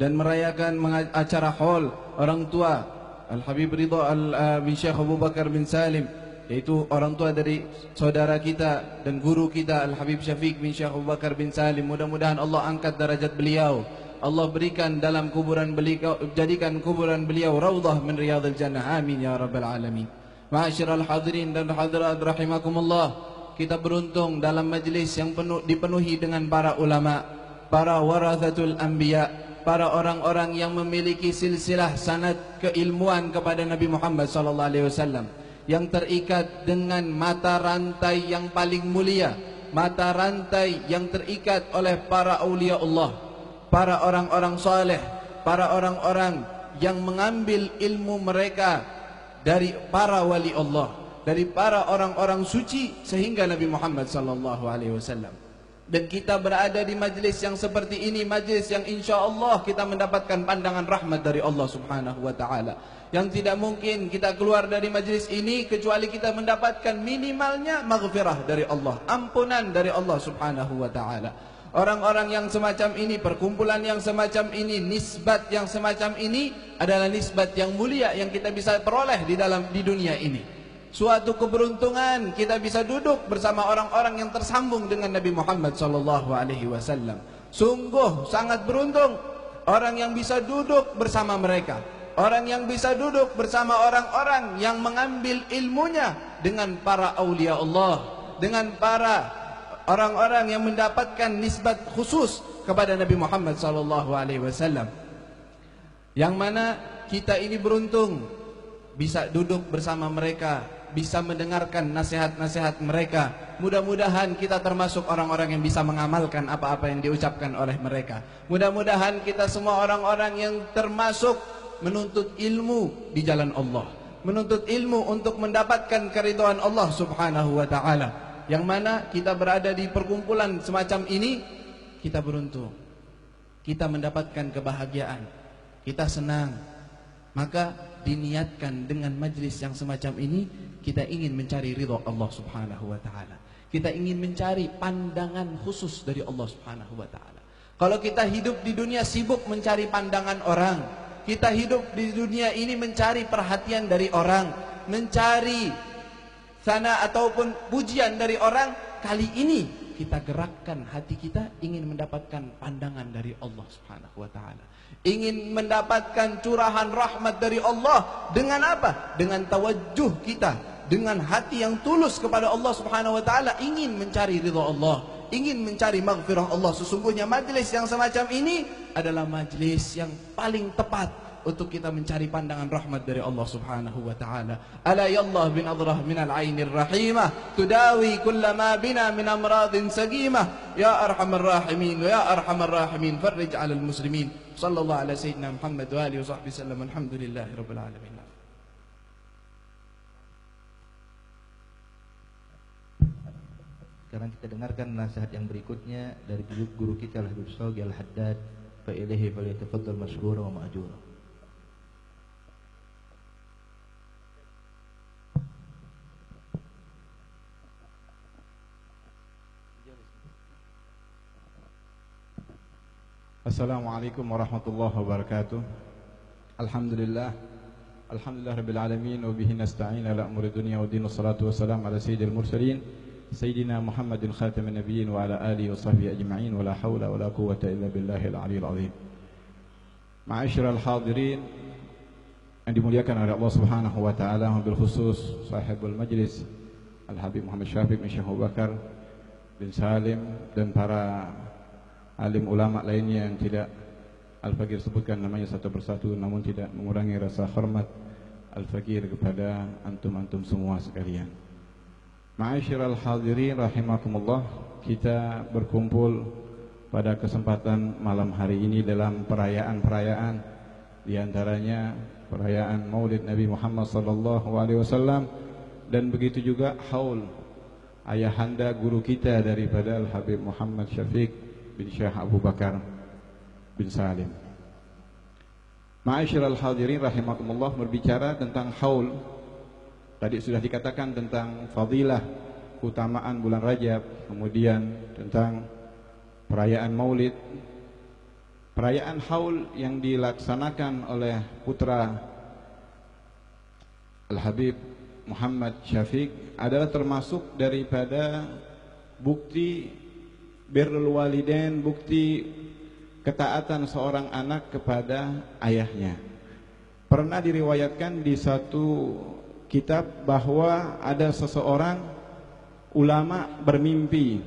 Speaker 6: dan merayakan acara haul orang tua Al-Habib Ridha bin Syekh Abu Bakar bin Salim, yaitu orang tua dari saudara kita dan guru kita Al-Habib Syafiq bin Syekh Abu Bakar bin Salim. Mudah-mudahan Allah angkat derajat beliau, Allah berikan dalam kuburan beliau, jadikan kuburan beliau raudhah min riyadil jannah, amin ya rabbal alamin. Ma'asyiral hadirin dan hadirat rahimakumullah, kita beruntung dalam majlis yang dipenuhi dengan para ulama, para warathatul anbiya, para orang-orang yang memiliki silsilah sanad keilmuan kepada Nabi Muhammad sallallahu alaihi wasallam, yang terikat dengan mata rantai yang paling mulia, mata rantai yang terikat oleh para aulia Allah, para orang-orang saleh, para orang-orang yang mengambil ilmu mereka dari para wali Allah, dari para orang-orang suci sehingga Nabi Muhammad sallallahu alaihi wasallam. Dan kita berada di majlis yang seperti ini, majlis yang insya-Allah kita mendapatkan pandangan rahmat dari Allah Subhanahu wa taala, yang tidak mungkin kita keluar dari majlis ini kecuali kita mendapatkan minimalnya maghfirah dari Allah, ampunan dari Allah Subhanahu wa taala. Orang-orang yang semacam ini, perkumpulan yang semacam ini, nisbat yang semacam ini adalah nisbat yang mulia yang kita bisa peroleh di dunia ini. Suatu keberuntungan kita bisa duduk bersama orang-orang yang tersambung dengan Nabi Muhammad sallallahu alaihi wasallam. Sungguh sangat beruntung orang yang bisa duduk bersama mereka, orang yang bisa duduk bersama orang-orang yang mengambil ilmunya dengan para aulia Allah, dengan para orang-orang yang mendapatkan nisbat khusus kepada Nabi Muhammad sallallahu alaihi wasallam. Yang mana kita ini beruntung bisa duduk bersama mereka, bisa mendengarkan nasihat-nasihat mereka. Mudah-mudahan kita termasuk orang-orang yang bisa mengamalkan apa-apa yang diucapkan oleh mereka. Mudah-mudahan kita semua orang-orang yang termasuk menuntut ilmu di jalan Allah, menuntut ilmu untuk mendapatkan keridhaan Allah Subhanahu wa taala. Yang mana kita berada di perkumpulan semacam ini, kita beruntung, kita mendapatkan kebahagiaan, kita senang. Maka diniatkan dengan majlis yang semacam ini, kita ingin mencari ridha Allah Subhanahu wa taala. Kita ingin mencari pandangan khusus dari Allah Subhanahu wa taala. Kalau kita hidup di dunia sibuk mencari pandangan orang, kita hidup di dunia ini mencari perhatian dari orang, mencari sana ataupun pujian dari orang, kali ini kita gerakkan hati kita ingin mendapatkan pandangan dari Allah Subhanahu wa taala. Ingin mendapatkan curahan rahmat dari Allah dengan apa? Dengan tawajjuh kita, dengan hati yang tulus kepada Allah Subhanahu wa taala, ingin mencari ridha Allah, ingin mencari maghfirah Allah. Sesungguhnya majlis yang semacam ini adalah majlis yang paling tepat untuk kita mencari pandangan rahmat dari Allah Subhanahu wa taala. Ala yallah bin adrah min al-ainir rahimah tudawi kullama bina min amradin sagimah ya arhamar rahimin wa ya arhamar rahimin farij 'alal muslimin. Sallallahu ala sayyidina Muhammad wa alihi wa sahbihi sallam. Alhamdulillahi rabbil alamin.
Speaker 4: Sekarang kita dengarkan nasihat yang berikutnya dari guru kita Al-Habib Shawqi Al-Haddad, fa ilaihi falyatafaddal mashkura wa ma'jura.
Speaker 5: Assalamualaikum warahmatullahi wabarakatuh. Alhamdulillah rabbil alamin wa bihi nasta'in ala umuri dunya wa din, wassalatu wassalamu ala sayyidil mursalin سيدنا محمد خاتم النبيين وعلى آله وصحبه أجمعين ولا حول ولا قوة إلا بالله العلي العظيم. Ma'asyiral hadirin yang dimuliakan oleh Allah Subhanahu wa taala, wabil khusus sahibul majlis Al-Habib Muhammad Syafiq bin Syekh Abu Bakar bin Salim dan para alim ulama lainnya yang tidak Al-Fakir sebutkan namanya satu persatu, namun tidak mengurangi rasa hormat Al-Fakir kepada antum-antum semua sekalian. Ma'asyiral hadirin rahimakumullah, kita berkumpul pada kesempatan malam hari ini dalam perayaan-perayaan, di antaranya perayaan Maulid Nabi Muhammad sallallahu alaihi wasallam, dan begitu juga haul ayahanda guru kita daripada Al-Habib Muhammad Syafiq bin Syekh Abu Bakar bin Salim. Ma'asyiral hadirin rahimakumullah, berbicara tentang haul, tadi sudah dikatakan tentang fadilah keutamaan bulan Rajab, kemudian tentang perayaan Maulid. Perayaan haul yang dilaksanakan oleh putra Al-Habib Muhammad Syafiq adalah termasuk daripada bukti birrul walidain, bukti ketaatan seorang anak kepada ayahnya. Pernah diriwayatkan di satu kitab bahwa ada seseorang ulama bermimpi.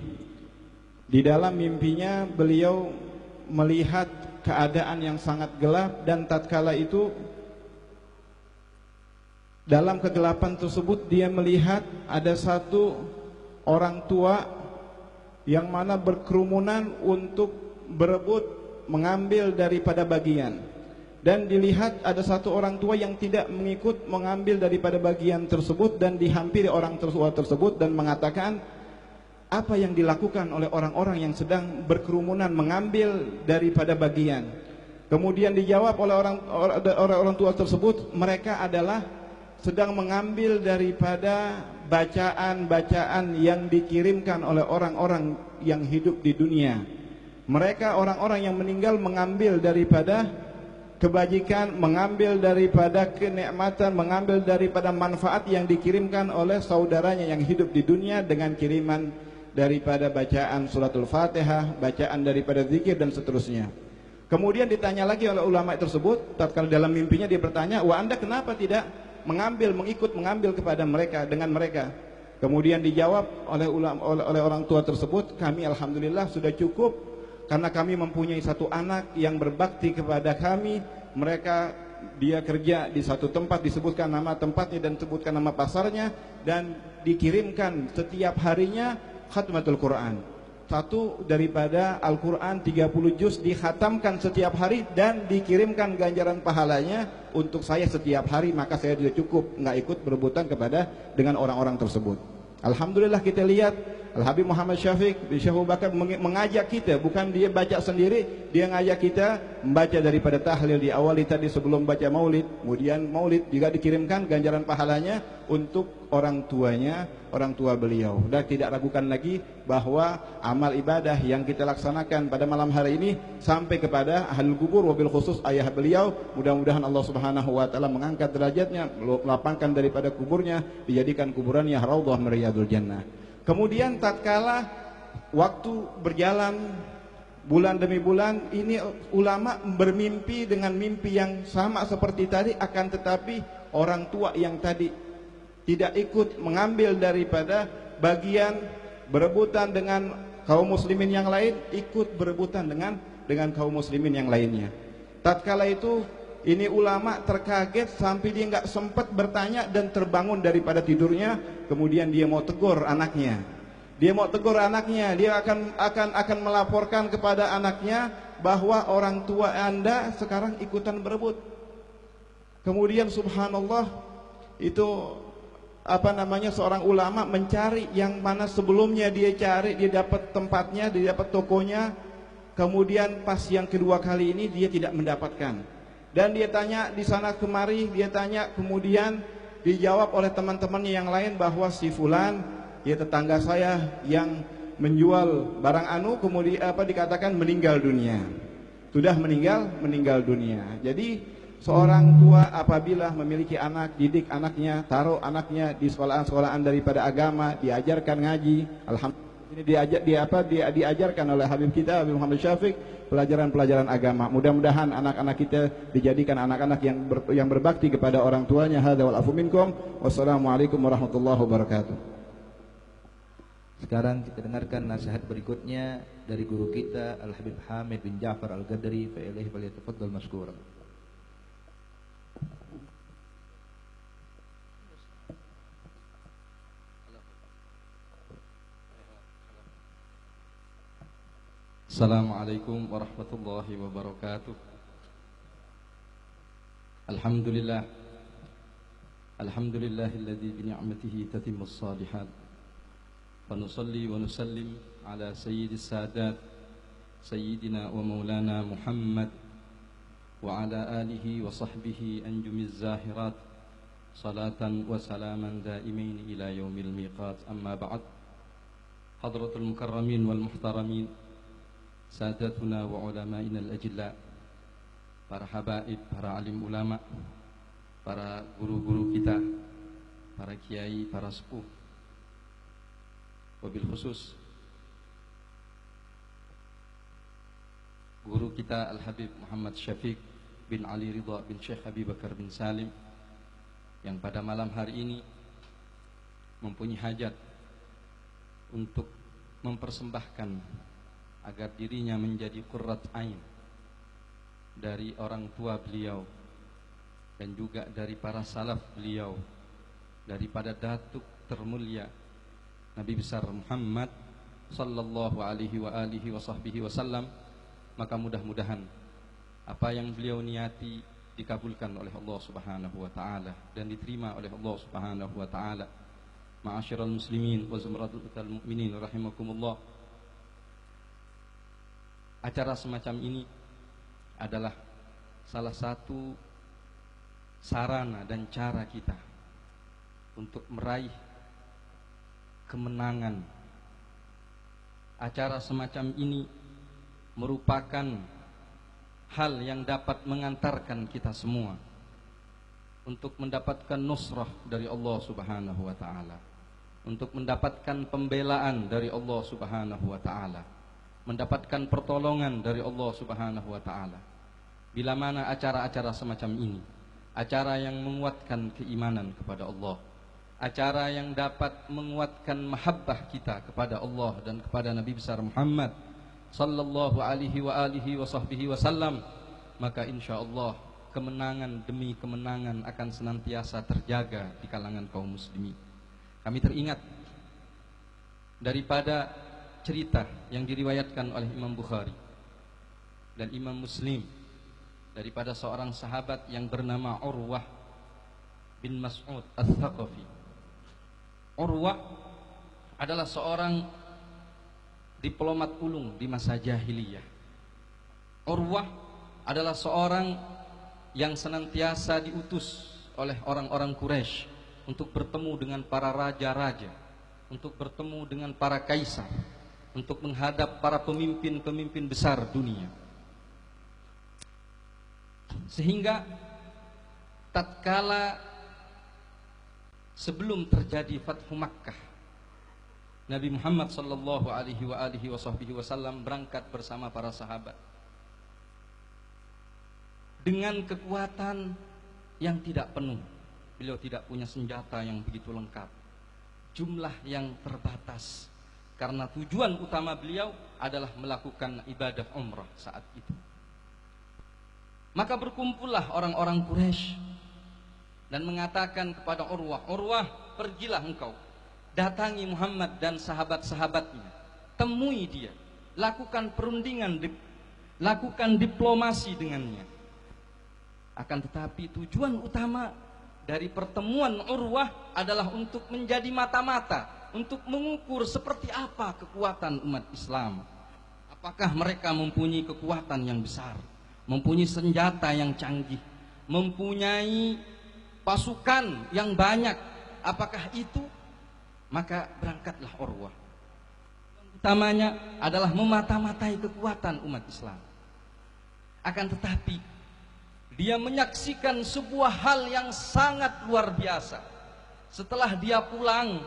Speaker 5: Di dalam mimpinya beliau melihat keadaan yang sangat gelap, dan tatkala itu dalam kegelapan tersebut dia melihat ada satu orang tua yang mana berkerumunan untuk berebut mengambil daripada bagian, dan dilihat ada satu orang tua yang tidak mengikut mengambil daripada bagian tersebut, dan dihampiri orang tua tersebut dan mengatakan, apa yang dilakukan oleh orang-orang yang sedang berkerumunan mengambil daripada bagian? Kemudian dijawab oleh orang tua tersebut, mereka adalah sedang mengambil daripada bacaan-bacaan yang dikirimkan oleh orang-orang yang hidup di dunia. Mereka orang-orang yang meninggal mengambil daripada kebajikan, mengambil daripada kenikmatan, mengambil daripada manfaat yang dikirimkan oleh saudaranya yang hidup di dunia dengan kiriman daripada bacaan suratul Fatihah, bacaan daripada zikir dan seterusnya. Kemudian ditanya lagi oleh ulama tersebut, tatkala dalam mimpinya dia bertanya, "Wah, Anda kenapa tidak mengambil kepada mereka dengan mereka?" Kemudian dijawab oleh orang tua tersebut, "Kami alhamdulillah sudah cukup karena kami mempunyai satu anak yang berbakti kepada kami. Dia kerja di satu tempat, disebutkan nama tempatnya dan disebutkan nama pasarnya, dan dikirimkan setiap harinya khatmatul Quran. Satu daripada Al-Quran 30 juz dikhatamkan setiap hari dan dikirimkan ganjaran pahalanya untuk saya setiap hari, maka saya sudah cukup, nggak ikut berebutan dengan orang-orang tersebut." Alhamdulillah kita lihat Al-Habib Muhammad Syafiq bin Syekh Abu Bakar mengajak kita, bukan dia baca sendiri, dia ngajak kita membaca daripada tahlil di awal tadi sebelum baca maulid. Kemudian maulid juga dikirimkan ganjaran pahalanya untuk orang tuanya, orang tua beliau. Dan tidak ragukan lagi bahwa amal ibadah yang kita laksanakan pada malam hari ini sampai kepada ahlul kubur, wabil khusus ayah beliau. Mudah-mudahan Allah Subhanahu wa taala mengangkat derajatnya, melapangkan daripada kuburnya, dijadikan kuburannya raudhah min riyadul jannah. Kemudian tatkala waktu berjalan bulan demi bulan, ini ulama bermimpi dengan mimpi yang sama seperti tadi, akan tetapi orang tua yang tadi tidak ikut mengambil daripada bagian berebutan dengan kaum muslimin yang lain, ikut berebutan dengan kaum muslimin yang lainnya. Tatkala itu ini ulama terkaget sampai dia nggak sempat bertanya dan terbangun daripada tidurnya. Kemudian dia mau tegur anaknya. Dia akan melaporkan kepada anaknya bahwa orang tua Anda sekarang ikutan berebut. Kemudian subhanallah, itu seorang ulama mencari yang mana sebelumnya dia cari, dia dapat tempatnya, dia dapat tokonya. Kemudian pas yang kedua kali ini dia tidak mendapatkan. Dan dia tanya di sana kemari, kemudian dijawab oleh teman-temannya yang lain bahwa si fulan, ya tetangga saya yang menjual barang kemudian dikatakan meninggal dunia. Sudah meninggal dunia. Jadi Seorang tua apabila memiliki anak, didik anaknya, taruh anaknya di sekolahan-sekolahan daripada agama, diajarkan ngaji. Alhamdulillah ini diajarkan oleh Habib kita Habib Muhammad Syafiq pelajaran-pelajaran agama. Mudah-mudahan anak-anak kita dijadikan anak-anak yang berbakti kepada orang tuanya. Hadza wal afu minkum. Wassalamualaikum warahmatullahi wabarakatuh.
Speaker 4: Sekarang kita dengarkan nasihat berikutnya dari guru kita Al Habib Hamid bin Ja'far Al Gadri. Fa ilaihi falyatafaddal mashkuran.
Speaker 7: Assalamualaikum warahmatullahi wabarakatuh. Alhamdulillah. Alhamdulillahilladzi bi ni'matihi tatimmus shalihat. Wa nusalli wa nusallim ala sayyidis sadat sayyidina wa maulana Muhammad wa ala alihi wa sahbihi anjumiz zahirat. Salatan wa salaman daimain ila yaumil miqat. Amma ba'd. Hadratul mukarramin wal muhtaramin, sadatuna wa ulama'ina al-ajilla, para habaib, para alim ulama, para guru-guru kita, para kiai, para sepuh, wabil khusus guru kita Al-Habib Muhammad Syafiq bin Ali Ridha bin Syekh Abi Bakar bin Salim, yang pada malam hari ini mempunyai hajat untuk mempersembahkan agar dirinya menjadi qurrat ain dari orang tua beliau dan juga dari para salaf beliau, daripada datuk termulia Nabi besar Muhammad sallallahu alaihi wa alihi wa sahbihi wasallam. Maka mudah-mudahan apa yang beliau niati dikabulkan oleh Allah Subhanahu wa taala dan diterima oleh Allah Subhanahu wa taala. Ma'asyiral muslimin wa zumratul mu'minin rahimakumullah. Acara semacam ini adalah salah satu sarana dan cara kita untuk meraih kemenangan. Acara semacam ini merupakan hal yang dapat mengantarkan kita semua untuk mendapatkan nusrah dari Allah Subhanahu wa taala, untuk mendapatkan pembelaan dari Allah Subhanahu wa taala, mendapatkan pertolongan dari Allah Subhanahu wa taala. Bila mana acara-acara semacam ini, acara yang menguatkan keimanan kepada Allah, acara yang dapat menguatkan mahabbah kita kepada Allah dan kepada Nabi besar Muhammad sallallahu alaihi wa alihi wa sahbihi wasallam, maka insyaallah kemenangan demi kemenangan akan senantiasa terjaga di kalangan kaum muslimin. Kami teringat daripada cerita yang diriwayatkan oleh Imam Bukhari dan Imam Muslim daripada seorang sahabat yang bernama Urwah bin Mas'ud Ats-Tsaqafi. Urwah adalah seorang diplomat ulung di masa jahiliyah. Urwah adalah seorang yang senantiasa diutus oleh orang-orang Quraisy untuk bertemu dengan para raja-raja, untuk bertemu dengan para kaisar, untuk menghadap para pemimpin-pemimpin besar dunia. Sehingga tatkala sebelum terjadi Fathu Makkah, Nabi Muhammad sallallahu alaihi wasallam berangkat bersama para sahabat dengan kekuatan yang tidak penuh. Beliau tidak punya senjata yang begitu lengkap, jumlah yang terbatas, karena tujuan utama beliau adalah melakukan ibadah umrah saat itu. Maka berkumpullah orang-orang Quraisy dan mengatakan kepada Urwah, Urwah, pergilah engkau, datangi Muhammad dan sahabat-sahabatnya, temui dia, lakukan perundingan, lakukan diplomasi dengannya. Akan tetapi tujuan utama dari pertemuan Urwah adalah untuk menjadi mata-mata, untuk mengukur seperti apa kekuatan umat Islam. Apakah mereka mempunyai kekuatan yang besar, mempunyai senjata yang canggih, mempunyai pasukan yang banyak. Apakah itu? Maka berangkatlah Urwah. Utamanya adalah memata-matai kekuatan umat Islam. Akan tetapi Dia menyaksikan sebuah hal yang sangat luar biasa. Setelah dia pulang,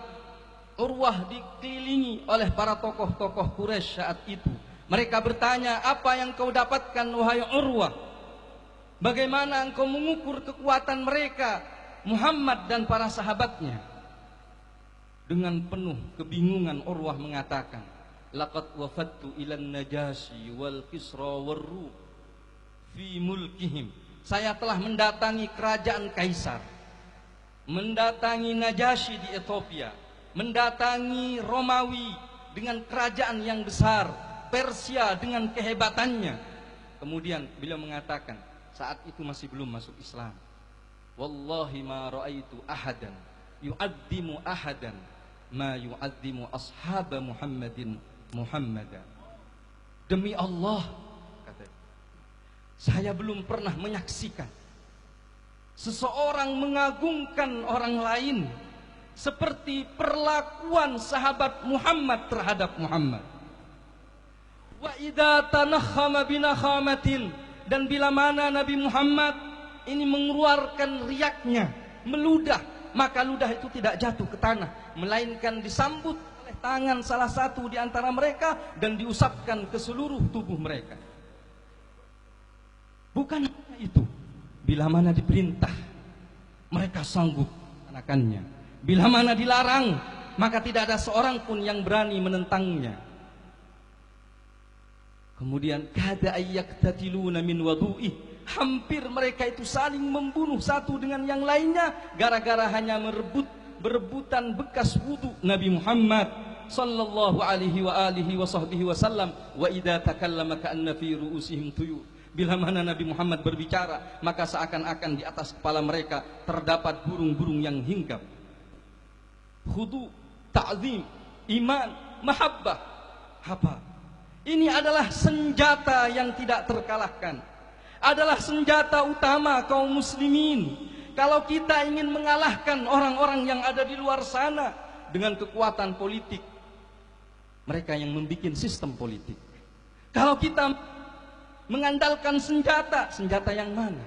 Speaker 7: Urwah dikelilingi oleh para tokoh-tokoh Quraisy saat itu. Mereka bertanya, apa yang kau dapatkan wahai Urwah? Bagaimana engkau mengukur kekuatan mereka, Muhammad dan para sahabatnya? Dengan penuh kebingungan Urwah mengatakan, laqad wafattu ilan Najasyi wal Kisra wal Rum fi mulkihim. Saya telah mendatangi kerajaan Kaisar, mendatangi Najasyi di Ethiopia, mendatangi Romawi dengan kerajaan yang besar, Persia dengan kehebatannya. Kemudian beliau mengatakan, saat itu masih belum masuk Islam, wallahi ma ra'aitu ahadan yu'addimu ahadan ma yu'addimu ashab Muhammadin Muhammadan. Demi Allah, katanya, saya belum pernah menyaksikan seseorang mengagungkan orang lain seperti perlakuan sahabat Muhammad terhadap Muhammad. Wa idza tanakhama binakhamatin, dan bila mana Nabi Muhammad ini mengeluarkan riaknya, meludah, maka ludah itu tidak jatuh ke tanah, melainkan disambut oleh tangan salah satu di antara mereka dan diusapkan ke seluruh tubuh mereka. Bukan hanya itu, bila mana diperintah, mereka sanggup melaksanakannya. Bila mana dilarang, maka tidak ada seorang pun yang berani menentangnya. Kemudian kada ayyaktatiluna min wadu'i, hampir mereka itu saling membunuh satu dengan yang lainnya gara-gara hanya berebutan bekas wudu Nabi Muhammad sallallahu alaihi wa alihi wa sahbihi wasallam. Wa idza takallama ka'anna fi ru'usihim tuyur. Bila mana Nabi Muhammad berbicara, maka seakan-akan di atas kepala mereka terdapat burung-burung yang hinggap. Khudu, ta'zim, iman, mahabbah. Apa? Ini adalah senjata yang tidak terkalahkan. Adalah senjata utama kaum muslimin. Kalau kita ingin mengalahkan orang-orang yang ada di luar sana dengan kekuatan politik, mereka yang membuat sistem politik. Kalau kita mengandalkan senjata, senjata yang mana?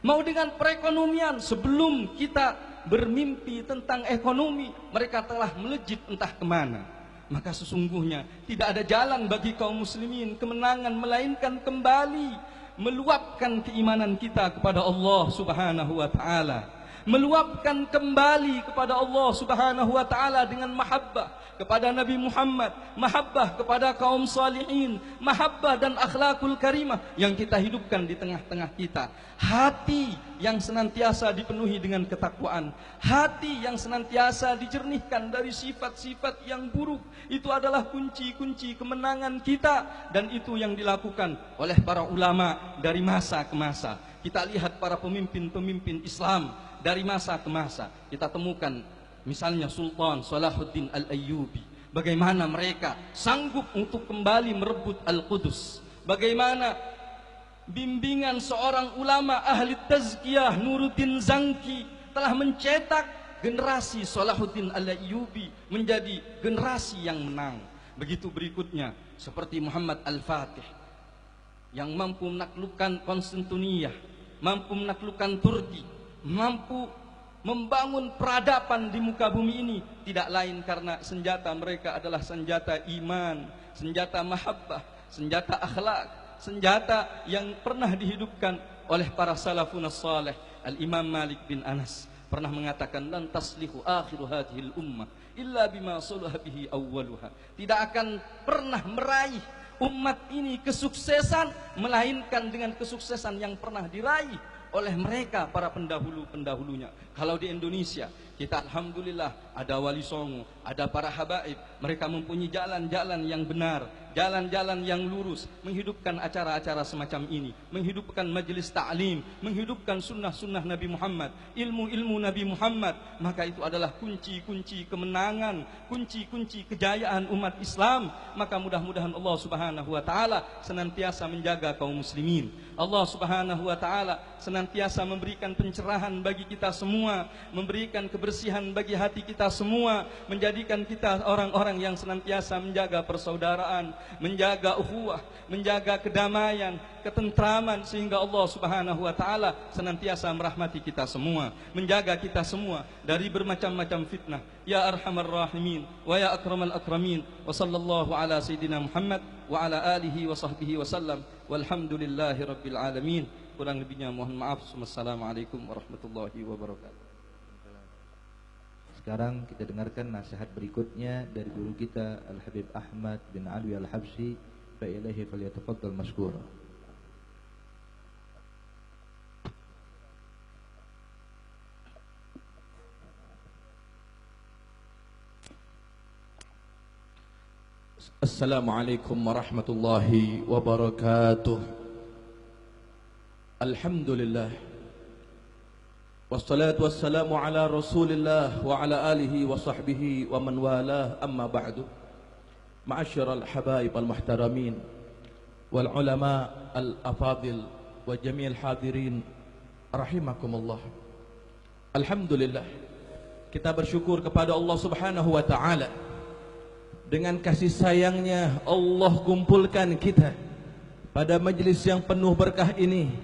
Speaker 7: Mau dengan perekonomian, sebelum kita bermimpi tentang ekonomi, mereka telah melejit entah kemana. Maka sesungguhnya tidak ada jalan bagi kaum muslimin kemenangan, melainkan kembali meluapkan keimanan kita kepada Allah subhanahu wa ta'ala, meluapkan kembali kepada Allah subhanahu wa ta'ala dengan mahabbah kepada Nabi Muhammad, mahabbah kepada kaum salihin, mahabbah dan akhlakul karimah yang kita hidupkan di tengah-tengah kita. Hati yang senantiasa dipenuhi dengan ketakwaan, hati yang senantiasa dijernihkan dari sifat-sifat yang buruk, itu adalah kunci-kunci kemenangan kita. Dan itu yang dilakukan oleh para ulama dari masa ke masa. Kita lihat para pemimpin-pemimpin Islam dari masa ke masa. Kita temukan misalnya Sultan Salahuddin Al-Ayyubi, bagaimana mereka sanggup untuk kembali merebut Al-Qudus. Bagaimana bimbingan seorang ulama ahli tazkiyah Nuruddin Zanki telah mencetak generasi Salahuddin Al-Ayyubi menjadi generasi yang menang. Begitu berikutnya seperti Muhammad Al-Fatih yang mampu menaklukkan Konstantiniyah, mampu menaklukkan Turki, mampu membangun peradaban di muka bumi ini. Tidak lain karena senjata mereka adalah senjata iman, senjata mahabbah, senjata akhlak, senjata yang pernah dihidupkan oleh para salafun salih. Al-Imam Malik bin Anas pernah mengatakan, lan taslihu akhiru hadhil ummah illa bima salaha bihi awwaluha. Tidak akan pernah meraih umat ini kesuksesan melainkan dengan kesuksesan yang pernah diraih oleh mereka para pendahulu-pendahulunya. Kalau di Indonesia kita alhamdulillah ada Wali Songo, ada para habaib, mereka mempunyai jalan-jalan yang benar, jalan-jalan yang lurus, menghidupkan acara-acara semacam ini, menghidupkan majelis ta'lim, menghidupkan sunnah-sunnah Nabi Muhammad, ilmu-ilmu Nabi Muhammad. Maka itu adalah kunci-kunci kemenangan, kunci-kunci kejayaan umat Islam. Maka mudah-mudahan Allah subhanahu wa ta'ala senantiasa menjaga kaum muslimin. Allah subhanahu wa ta'ala senantiasa memberikan pencerahan bagi kita semua semua, memberikan kebersihan bagi hati kita semua, menjadikan kita orang-orang yang senantiasa menjaga persaudaraan, menjaga ukhuwah, menjaga kedamaian, ketentraman, sehingga Allah Subhanahu wa taala senantiasa merahmati kita semua, menjaga kita semua dari bermacam-macam fitnah. Ya arhamar rahimin wa ya akramal akramin, wa sallallahu ala sayyidina Muhammad wa ala alihi wa sahbihi wa sallam, walhamdulillahi rabbil alamin. Kurang lebihnya mohon maaf. Wassalamualaikum warahmatullahi wabarakatuh.
Speaker 4: Sekarang kita dengarkan nasihat berikutnya dari guru kita Al-Habib Ahmad bin Alwi Al-Habsyi, fa ilaihi falyatafaddal mashkura.
Speaker 3: Assalamualaikum warahmatullahi wabarakatuh. Alhamdulillah, wassalatu wassalamu ala rasulillah wa ala alihi wa sahbihi wa man walah, amma ba'du. Ma'asyiral habaib al-muhtaramin wal ulama al-afadil wa jami'il hadirin rahimakumullah. Alhamdulillah, kita bersyukur kepada Allah Subhanahu wa taala. Dengan kasih sayangnya Allah kumpulkan kita pada majlis yang penuh berkah ini,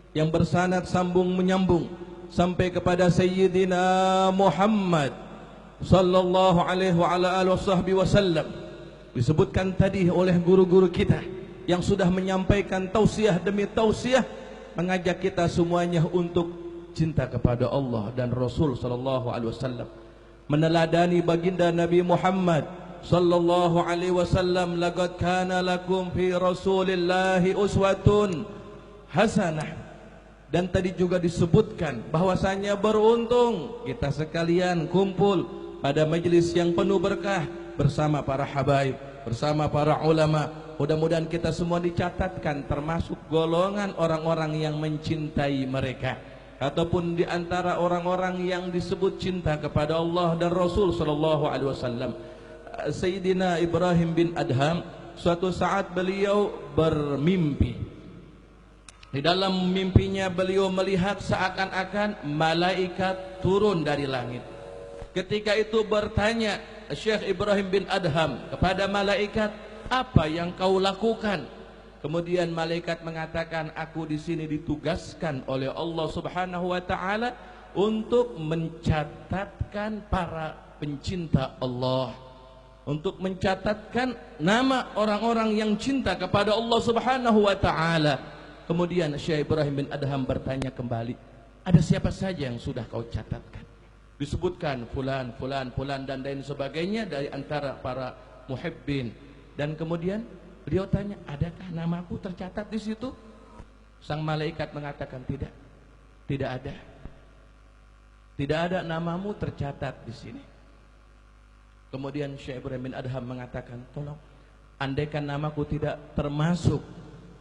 Speaker 3: yang bersanad sambung menyambung sampai kepada Sayyidina Muhammad sallallahu alaihi wa ala alihi wasallam. Disebutkan tadi oleh guru-guru kita yang sudah menyampaikan tausiah demi tausiah, mengajak kita semuanya untuk cinta kepada Allah dan Rasul sallallahu alaihi wasallam, meneladani baginda Nabi Muhammad sallallahu alaihi wasallam. Laqad kana lakum fi rasulillahi uswatun hasanah. Dan tadi juga disebutkan bahwasanya beruntung kita sekalian kumpul pada majelis yang penuh berkah bersama para habaib, bersama para ulama. Mudah-mudahan kita semua dicatatkan termasuk golongan orang-orang yang mencintai mereka, ataupun di antara orang-orang yang disebut cinta kepada Allah dan Rasul sallallahu alaihi wasallam. Sayyidina Ibrahim bin Adham, suatu saat beliau bermimpi. Di dalam mimpinya beliau melihat seakan-akan malaikat turun dari langit. Ketika itu bertanya Syekh Ibrahim bin Adham kepada malaikat, apa yang kau lakukan? Kemudian malaikat mengatakan, aku di sini ditugaskan oleh Allah Subhanahu wa taala untuk mencatatkan para pencinta Allah, untuk mencatatkan nama orang-orang yang cinta kepada Allah Subhanahu wa taala. Kemudian Syekh Ibrahim bin Adham bertanya kembali, ada siapa saja yang sudah kau catatkan? Disebutkan fulan, fulan, fulan dan lain sebagainya dari antara para muhibbin. Dan kemudian beliau tanya, adakah namaku tercatat di situ? Sang malaikat mengatakan tidak, tidak ada. Tidak ada namamu tercatat di sini. Kemudian Syekh Ibrahim bin Adham mengatakan, tolong, andaikan namaku tidak termasuk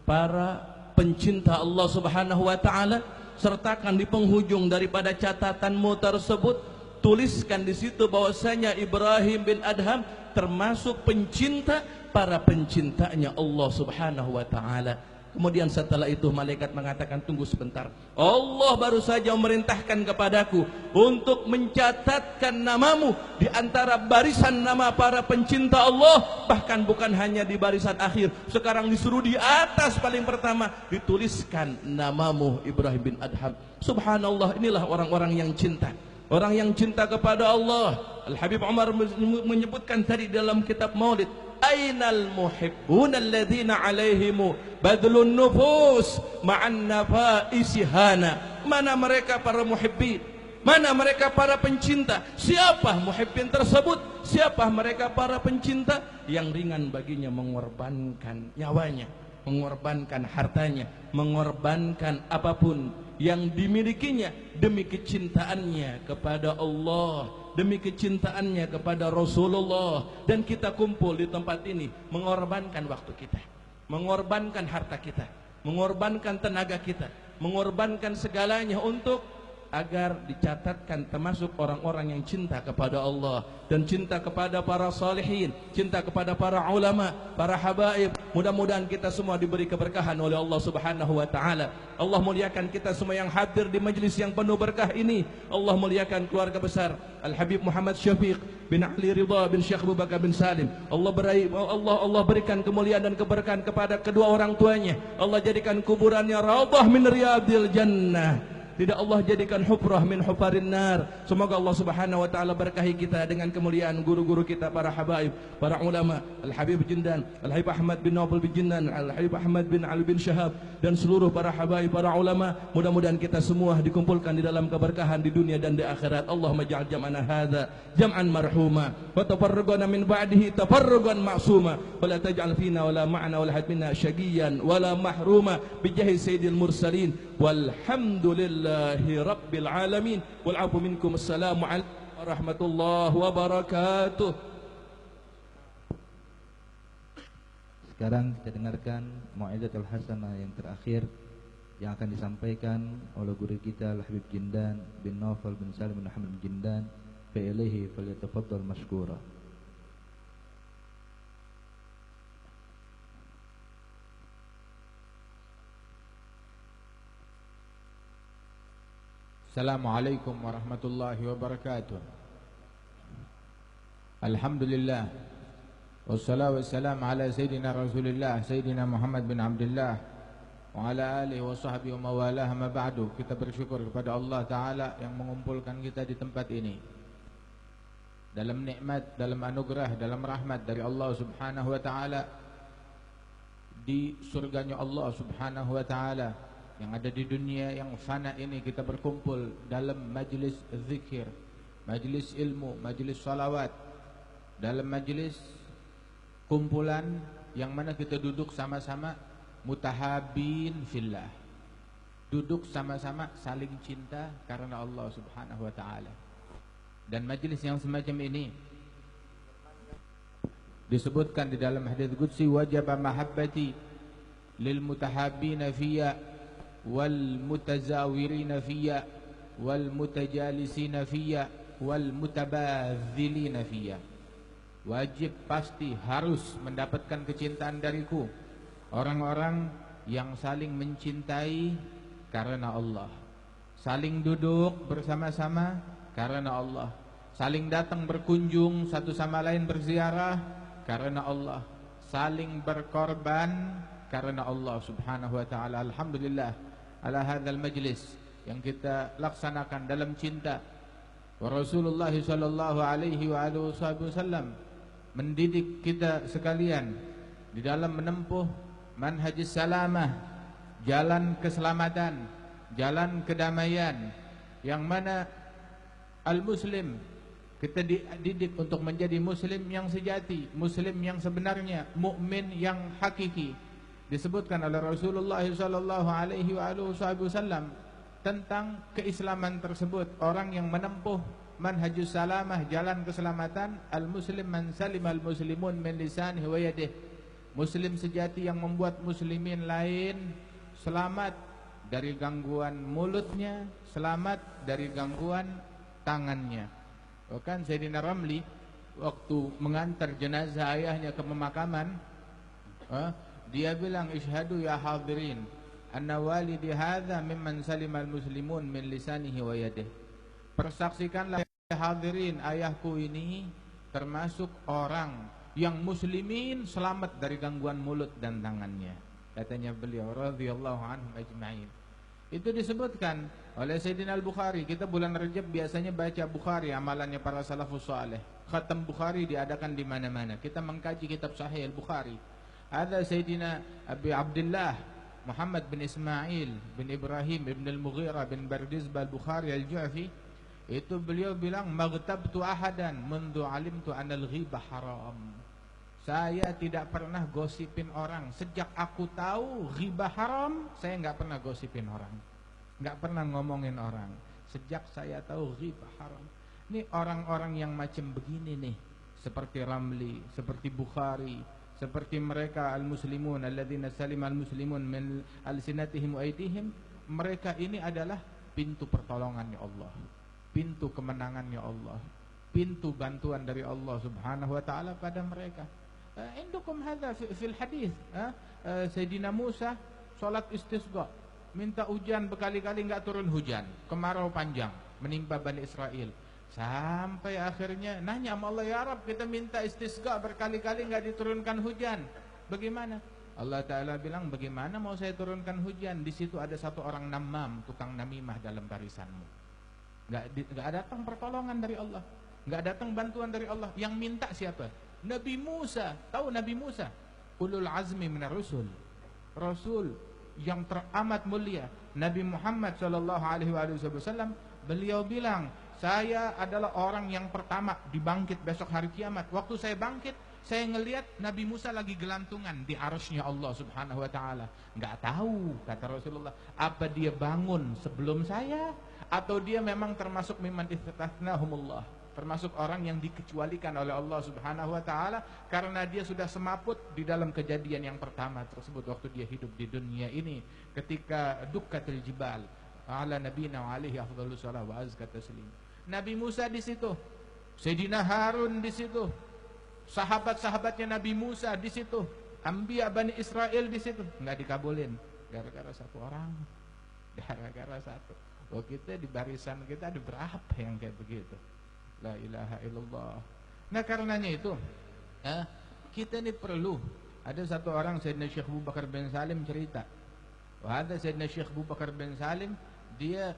Speaker 3: para pencinta Allah Subhanahu wa taala, sertakan di penghujung daripada catatanmu tersebut, tuliskan di situ bahwasanya Ibrahim bin Adham termasuk pencinta para pencintanya Allah Subhanahu wa taala. Kemudian setelah itu malaikat mengatakan, tunggu sebentar, Allah baru saja memerintahkan kepadaku untuk mencatatkan namamu di antara barisan nama para pencinta Allah. Bahkan bukan hanya di barisan akhir, sekarang disuruh di atas paling pertama dituliskan namamu Ibrahim bin Adham. Subhanallah, inilah orang-orang yang cinta, orang yang cinta kepada Allah. Al-Habib Umar menyebutkan tadi dalam kitab Maulid, ainal muhibbun alladzina alaihimu badlun nufus ma'an nafaisi hana. Mana mereka para muhibbin? Mana mereka para pencinta? Siapa muhibbin tersebut? Siapa mereka para pencinta? Yang ringan baginya mengorbankan nyawanya, mengorbankan hartanya, mengorbankan apapun yang dimilikinya demi kecintaannya kepada Allah, demi kecintaannya kepada Rasulullah. Dan kita kumpul di tempat ini mengorbankan waktu kita, mengorbankan harta kita, mengorbankan tenaga kita, mengorbankan segalanya untuk agar dicatatkan termasuk orang-orang yang cinta kepada Allah dan cinta kepada para salihin, cinta kepada para ulama, para habaib, Mudah-mudahan kita semua diberi keberkahan oleh Allah Subhanahu wa taala. Allah muliakan kita semua yang hadir di majelis yang penuh berkah ini. Allah muliakan keluarga besar Al Habib Muhammad Syafiq bin Ali Ridha bin Syekh Abu Bakar bin Salim. Allah berikan kemuliaan dan keberkahan kepada kedua orang tuanya. Allah jadikan kuburannya raudhah min riyadil jannah. Tidak Allah jadikan hufrah min hufarin nar. Semoga Allah Subhanahu wa taala berkahi kita dengan kemuliaan guru-guru kita, para habaib, para ulama, Al Habib Jindan, Al Habib Ahmad bin Nawfal bin Jindan, Al Habib Ahmad bin Ali bin Syahab, dan seluruh para habaib, para ulama. Mudah-mudahan kita semua dikumpulkan di dalam keberkahan di dunia dan di akhirat. Allahumma ja'al jam'ana hadza jam'an marhuma wa tafarraqana min ba'dihi tafarruqan ma'suma wa la taj'al fina wa la ma'na wa la hadmina syaqiyan wa la mahruma bi jahi sayyidil mursalin walhamdulillahi rabbil alamin wal 'afu minkum. Assalamu alaikum warahmatullahi wabarakatuh.
Speaker 4: Sekarang kita dengarkan Mau'izatul Hasanah yang terakhir yang akan disampaikan oleh guru kita Al Habib Jindan bin Nawfal bin Salim bin Muhammad bin Jindan. Fa ilaihi falyatafaddal mashkura.
Speaker 8: Assalamualaikum warahmatullahi wabarakatuh. Alhamdulillah wassalatu wassalamu ala sayyidina Rasulillah Sayyidina Muhammad bin Abdullah wa ala alihi wa sahbihi wa mawalah. Ma ba'du. Kita bersyukur kepada Allah Ta'ala yang mengumpulkan kita di tempat ini dalam nikmat, dalam anugerah, dalam rahmat dari Allah Subhanahu wa Ta'ala, di surganya Allah Subhanahu wa Ta'ala yang ada di dunia yang fana ini. Kita berkumpul dalam majlis zikir, majlis ilmu, majlis salawat, dalam majlis kumpulan yang mana kita duduk sama-sama mutahabin fillah, duduk sama-sama saling cinta karena Allah Subhanahu wa Ta'ala. Dan majlis yang semacam ini disebutkan di dalam hadits qudsi, wajaba mahabbati lil mutahabbina fiyya wal mutazawirina fiyya wal mutajalisina fiyya wal mutabadzilina fiyya. Wajib, pasti, harus mendapatkan kecintaan dariku orang-orang yang saling mencintai karena Allah, saling duduk bersama-sama karena Allah, saling datang berkunjung satu sama lain berziarah karena Allah, saling berkorban karena Allah Subhanahu wa Ta'ala. Alhamdulillah ala hadzal majlis yang kita laksanakan dalam cinta. Wa Rasulullah sallallahu alaihi wa alihi wasallam mendidik kita sekalian di dalam menempuh manhajus salamah, jalan keselamatan, jalan kedamaian, yang mana al-muslim kita dididik untuk menjadi muslim yang sejati, muslim yang sebenarnya, mukmin yang hakiki. Disebutkan oleh Rasulullah sallallahu alaihi wasallam tentang keislaman tersebut, orang yang menempuh manhajus salamah, jalan keselamatan, al-muslim man salimal muslimun min lisanihi wa yadihi. Muslim sejati yang membuat muslimin lain selamat dari gangguan mulutnya, selamat dari gangguan tangannya. Bahkan Sayyidina Ramli waktu mengantar jenazah ayahnya ke pemakaman, dia bilang, "Ishhadu ya hadirin anna walidi hadza mimman salimal muslimun min lisanihi wa yadihi." Persaksikanlah hadirin, ayahku ini termasuk orang yang muslimin selamat dari gangguan mulut dan tangannya, katanya beliau radhiyallahu anhum ajma'in. Itu disebutkan oleh Sayyidina Al-Bukhari. Kita bulan Rajab biasanya baca Bukhari, amalannya para salafus saleh. Khatam Bukhari diadakan di mana-mana. Kita mengkaji kitab Sahih Al-Bukhari. Ada Sayyidina Abi Abdullah Muhammad bin Ismail bin Ibrahim bin Al-Mughirah bin Bardizbah Al-Bukhari Al-Ju'fi. Itu beliau bilang, "Maghtabtu ahadan mundu alimtu anal ghibah haram." Saya tidak pernah gosipin orang. Sejak aku tahu ghibah haram, saya nggak pernah gosipin orang, nggak pernah ngomongin orang. Sejak saya tahu ghibah haram. Ini orang-orang yang macam begini nih, seperti Ramli, seperti Bukhari, seperti mereka al-muslimun alladzina salima al-muslimun min alsinatihim wa aydihim. Mereka ini adalah pintu pertolongannya Allah, pintu kemenangannya Allah, pintu bantuan dari Allah Subhanahu wa Ta'ala pada mereka. Indukum hadza fil hadis. Sayyidina Musa salat istisqa, minta hujan berkali-kali enggak turun hujan, kemarau panjang menimpa Bani Israel. Sampai akhirnya nanya sama Allah, ya Rabb, kita minta istisqa berkali-kali enggak diturunkan hujan. Bagaimana? Allah Ta'ala bilang, bagaimana mau saya turunkan hujan? Di situ ada satu orang namam, tukang namimah dalam barisanmu. Enggak datang pertolongan dari Allah, enggak datang bantuan dari Allah. Yang minta siapa? Nabi Musa. Tahu Nabi Musa? Ulul azmi minar rusul, Rasul yang teramat mulia, Nabi Muhammad sallallahu alaihi wasallam. Beliau bilang, saya adalah orang yang pertama dibangkit besok hari kiamat. Waktu saya bangkit, saya ngelihat Nabi Musa lagi gelantungan di arsy-Nya Allah Subhanahu wa taala. Enggak tahu, kata Rasulullah, apa dia bangun sebelum saya atau dia memang termasuk mimman istathnahumullah, termasuk orang yang dikecualikan oleh Allah Subhanahu wa taala karena dia sudah semaput di dalam kejadian yang pertama tersebut waktu dia hidup di dunia ini ketika dukkatil jibal ala nabiyina wa alaihi afdhalus shalah wa azka taslim. Nabi Musa di situ, Sayyidina Harun di situ, sahabat-sahabatnya Nabi Musa di situ, Anbiya Bani Israel di situ, enggak dikabulin gara-gara satu orang, gara-gara satu. Oh, kita di barisan kita ada berapa yang kayak begitu? La ilaha illallah. Nah karenanya itu kita ini perlu, ada satu orang Sayyidina Syekh Abu Bakar bin Salim cerita, wah ada Sayyidina Syekh Abu Bakar bin Salim, dia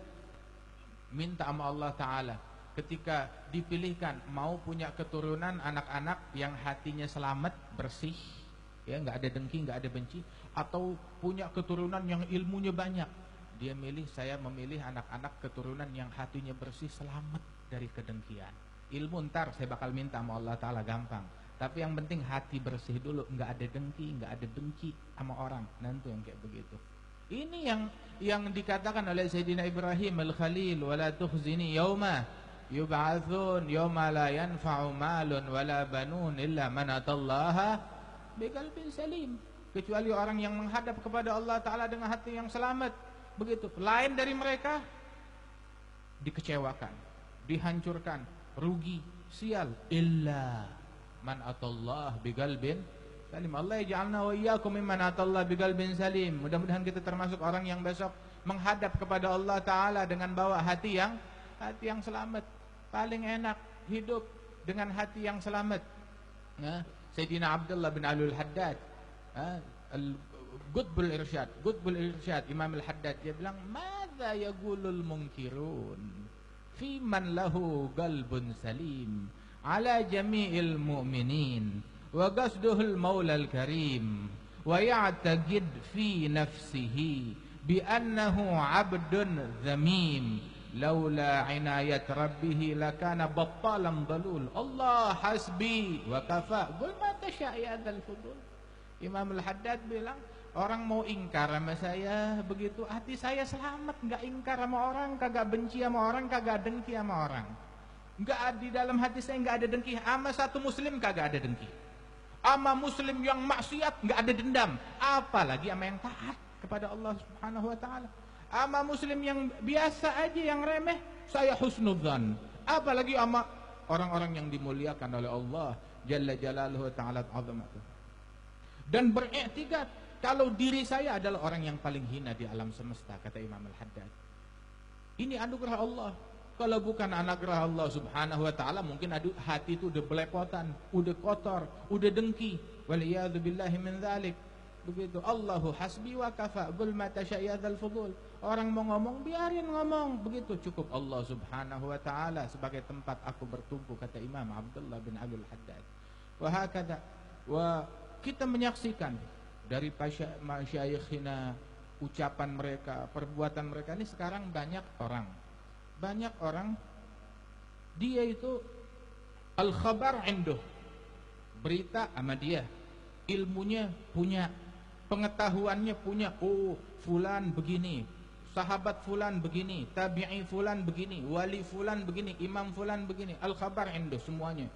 Speaker 8: minta sama Allah Ta'ala ketika dipilihkan mau punya keturunan anak-anak yang hatinya selamat, bersih, ya nggak ada dengki, nggak ada benci, atau punya keturunan yang ilmunya banyak. Dia milih, saya memilih anak-anak keturunan yang hatinya bersih, selamat dari kedengkian. Ilmu ntar saya bakal minta sama Allah Ta'ala, gampang. Tapi yang penting hati bersih dulu, nggak ada dengki, nggak ada benci sama orang. Nanti yang kayak begitu. Ini yang dikatakan oleh Sayyidina Ibrahim Al-Khalil, wala tukhzini yauma yub'atsun yauma la yanfa'u malun wala banun illa man atallaha biqalbin salim. Kecuali orang yang menghadap kepada Allah Ta'ala dengan hati yang selamat. Begitu. Lain dari mereka dikecewakan, dihancurkan, rugi, sial. Illa man atallah biqalbin salim. Allah ja'alna wa iyyakum mimman atallah biqalbin salim. Mudah-mudahan kita termasuk orang yang besok menghadap kepada Allah Ta'ala dengan bawa hati yang selamat. Paling enak hidup dengan hati yang selamat. Sayyidina Abdullah bin Alul Haddad, Qutbul Irsyad, Imam Al-Haddad, dia bilang, "Madza yaqulul munkirun fi man lahu qalbun salim ala jami'il mu'minin wa qasduhul maulal karim wa ya'taqid fi nafsihi bi annahu 'abdun dhamim laula inayat rabbih lakana battalan dalul Allah hasbi wa kafa qul ma tasya'i adzal fudul." Imam Al-Haddad bilang, orang mau ingkar sama saya begitu, hati saya selamat, nggak ingkar sama orang, kagak benci sama orang, kagak dengki sama orang. Nggak, di dalam hati saya nggak ada dengki sama satu muslim, kagak ada dengki. Sama muslim yang maksiat nggak ada dendam, apalagi sama yang taat kepada Allah Subhanahu wa taala. Sama muslim yang biasa aja, yang remeh, saya husnudzan. Apalagi sama orang-orang yang dimuliakan oleh Allah Jalla Jalaluhu Ta'ala azamatuh. Dan beriktikad kalau diri saya adalah orang yang paling hina di alam semesta, kata Imam Al-Haddad. Ini anugerah Allah. Kalau bukan anugerah Allah Subhanahu wa taala, mungkin hati itu udah belepotan, udah kotor, udah dengki. Waliyadu billahi min dzalik. Begitu. Allahu hasbi wa kafa, qul ma tasyayyadzal fudul. Orang mau ngomong, biarin ngomong. Begitu, cukup Allah Subhanahu wa taala sebagai tempat aku bertumpu, kata Imam Abdullah bin Alul Haddad. Wa hakadha, wa kita menyaksikan dari masyayikhina, ucapan mereka, perbuatan mereka ini sekarang banyak orang dia itu al-khabar induh, berita sama dia, ilmunya punya, pengetahuannya punya. Oh, fulan begini, sahabat fulan begini, tabi'i fulan begini, wali fulan begini, imam fulan begini, al-khabar induh semuanya.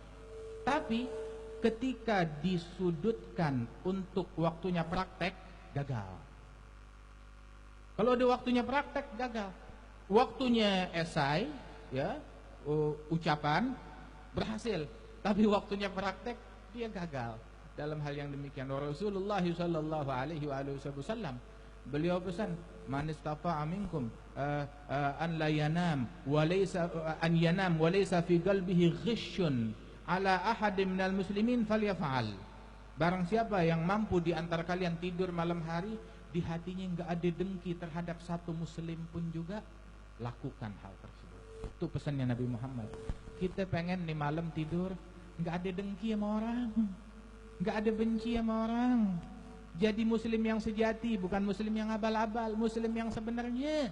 Speaker 8: Tapi ketika disudutkan untuk waktunya praktek, gagal. Kalau ada waktunya praktek, gagal. Waktunya esai, ya, ucapan, berhasil. Tapi waktunya praktek, dia gagal. dalam hal yang demikian. Rasulullah sallallahu alaihi wasallam beliau pesan, man istata'a minkum an la yanam wa laysa an yanam wa laysa fi qalbihi ghishun ala ahadin minal muslimin falyaf'al. Barang siapa yang mampu di antara kalian tidur malam hari, di hatinya enggak ada dengki terhadap satu muslim pun juga, lakukan hal tersebut. Itu pesannya Nabi Muhammad. Kita pengen nih malam tidur enggak ada dengki sama orang, enggak ada benci sama orang. Jadi muslim yang sejati, bukan muslim yang abal-abal, muslim yang sebenarnya.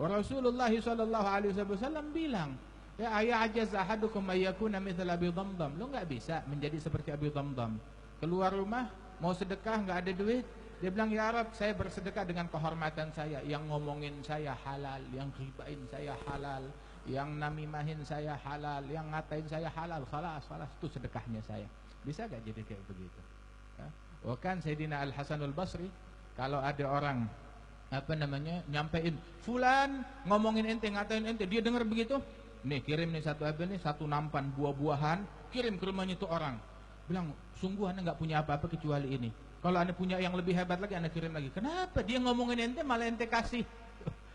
Speaker 8: Rasulullah sallallahu alaihi wasallam bilang, ya ayajaz ahadukum ayyakuna mithla Abi Dhamdam. Lu enggak bisa menjadi seperti Abi Dhamdam. Keluar rumah mau sedekah enggak ada duit, dia bilang, ya Rab, saya bersedekah dengan kehormatan saya, yang ngomongin saya halal, yang ghibain saya halal, yang namimahin saya halal, yang ngatain saya halal, khalas itu sedekahnya saya. Bisa gak jadi kayak begitu? Kan Sayyidina Al-Hasanul Basri, kalau ada orang nyampein fulan ngomongin ente, ngatain ente, dia dengar begitu, nih kirim nih satu nampan buah-buahan, kirim ke rumahnya itu orang. Bilang, sungguh anda nggak punya apa-apa kecuali ini. Kalau anda punya yang lebih hebat lagi, anda kirim lagi. Kenapa? Dia ngomongin ente, malah ente kasih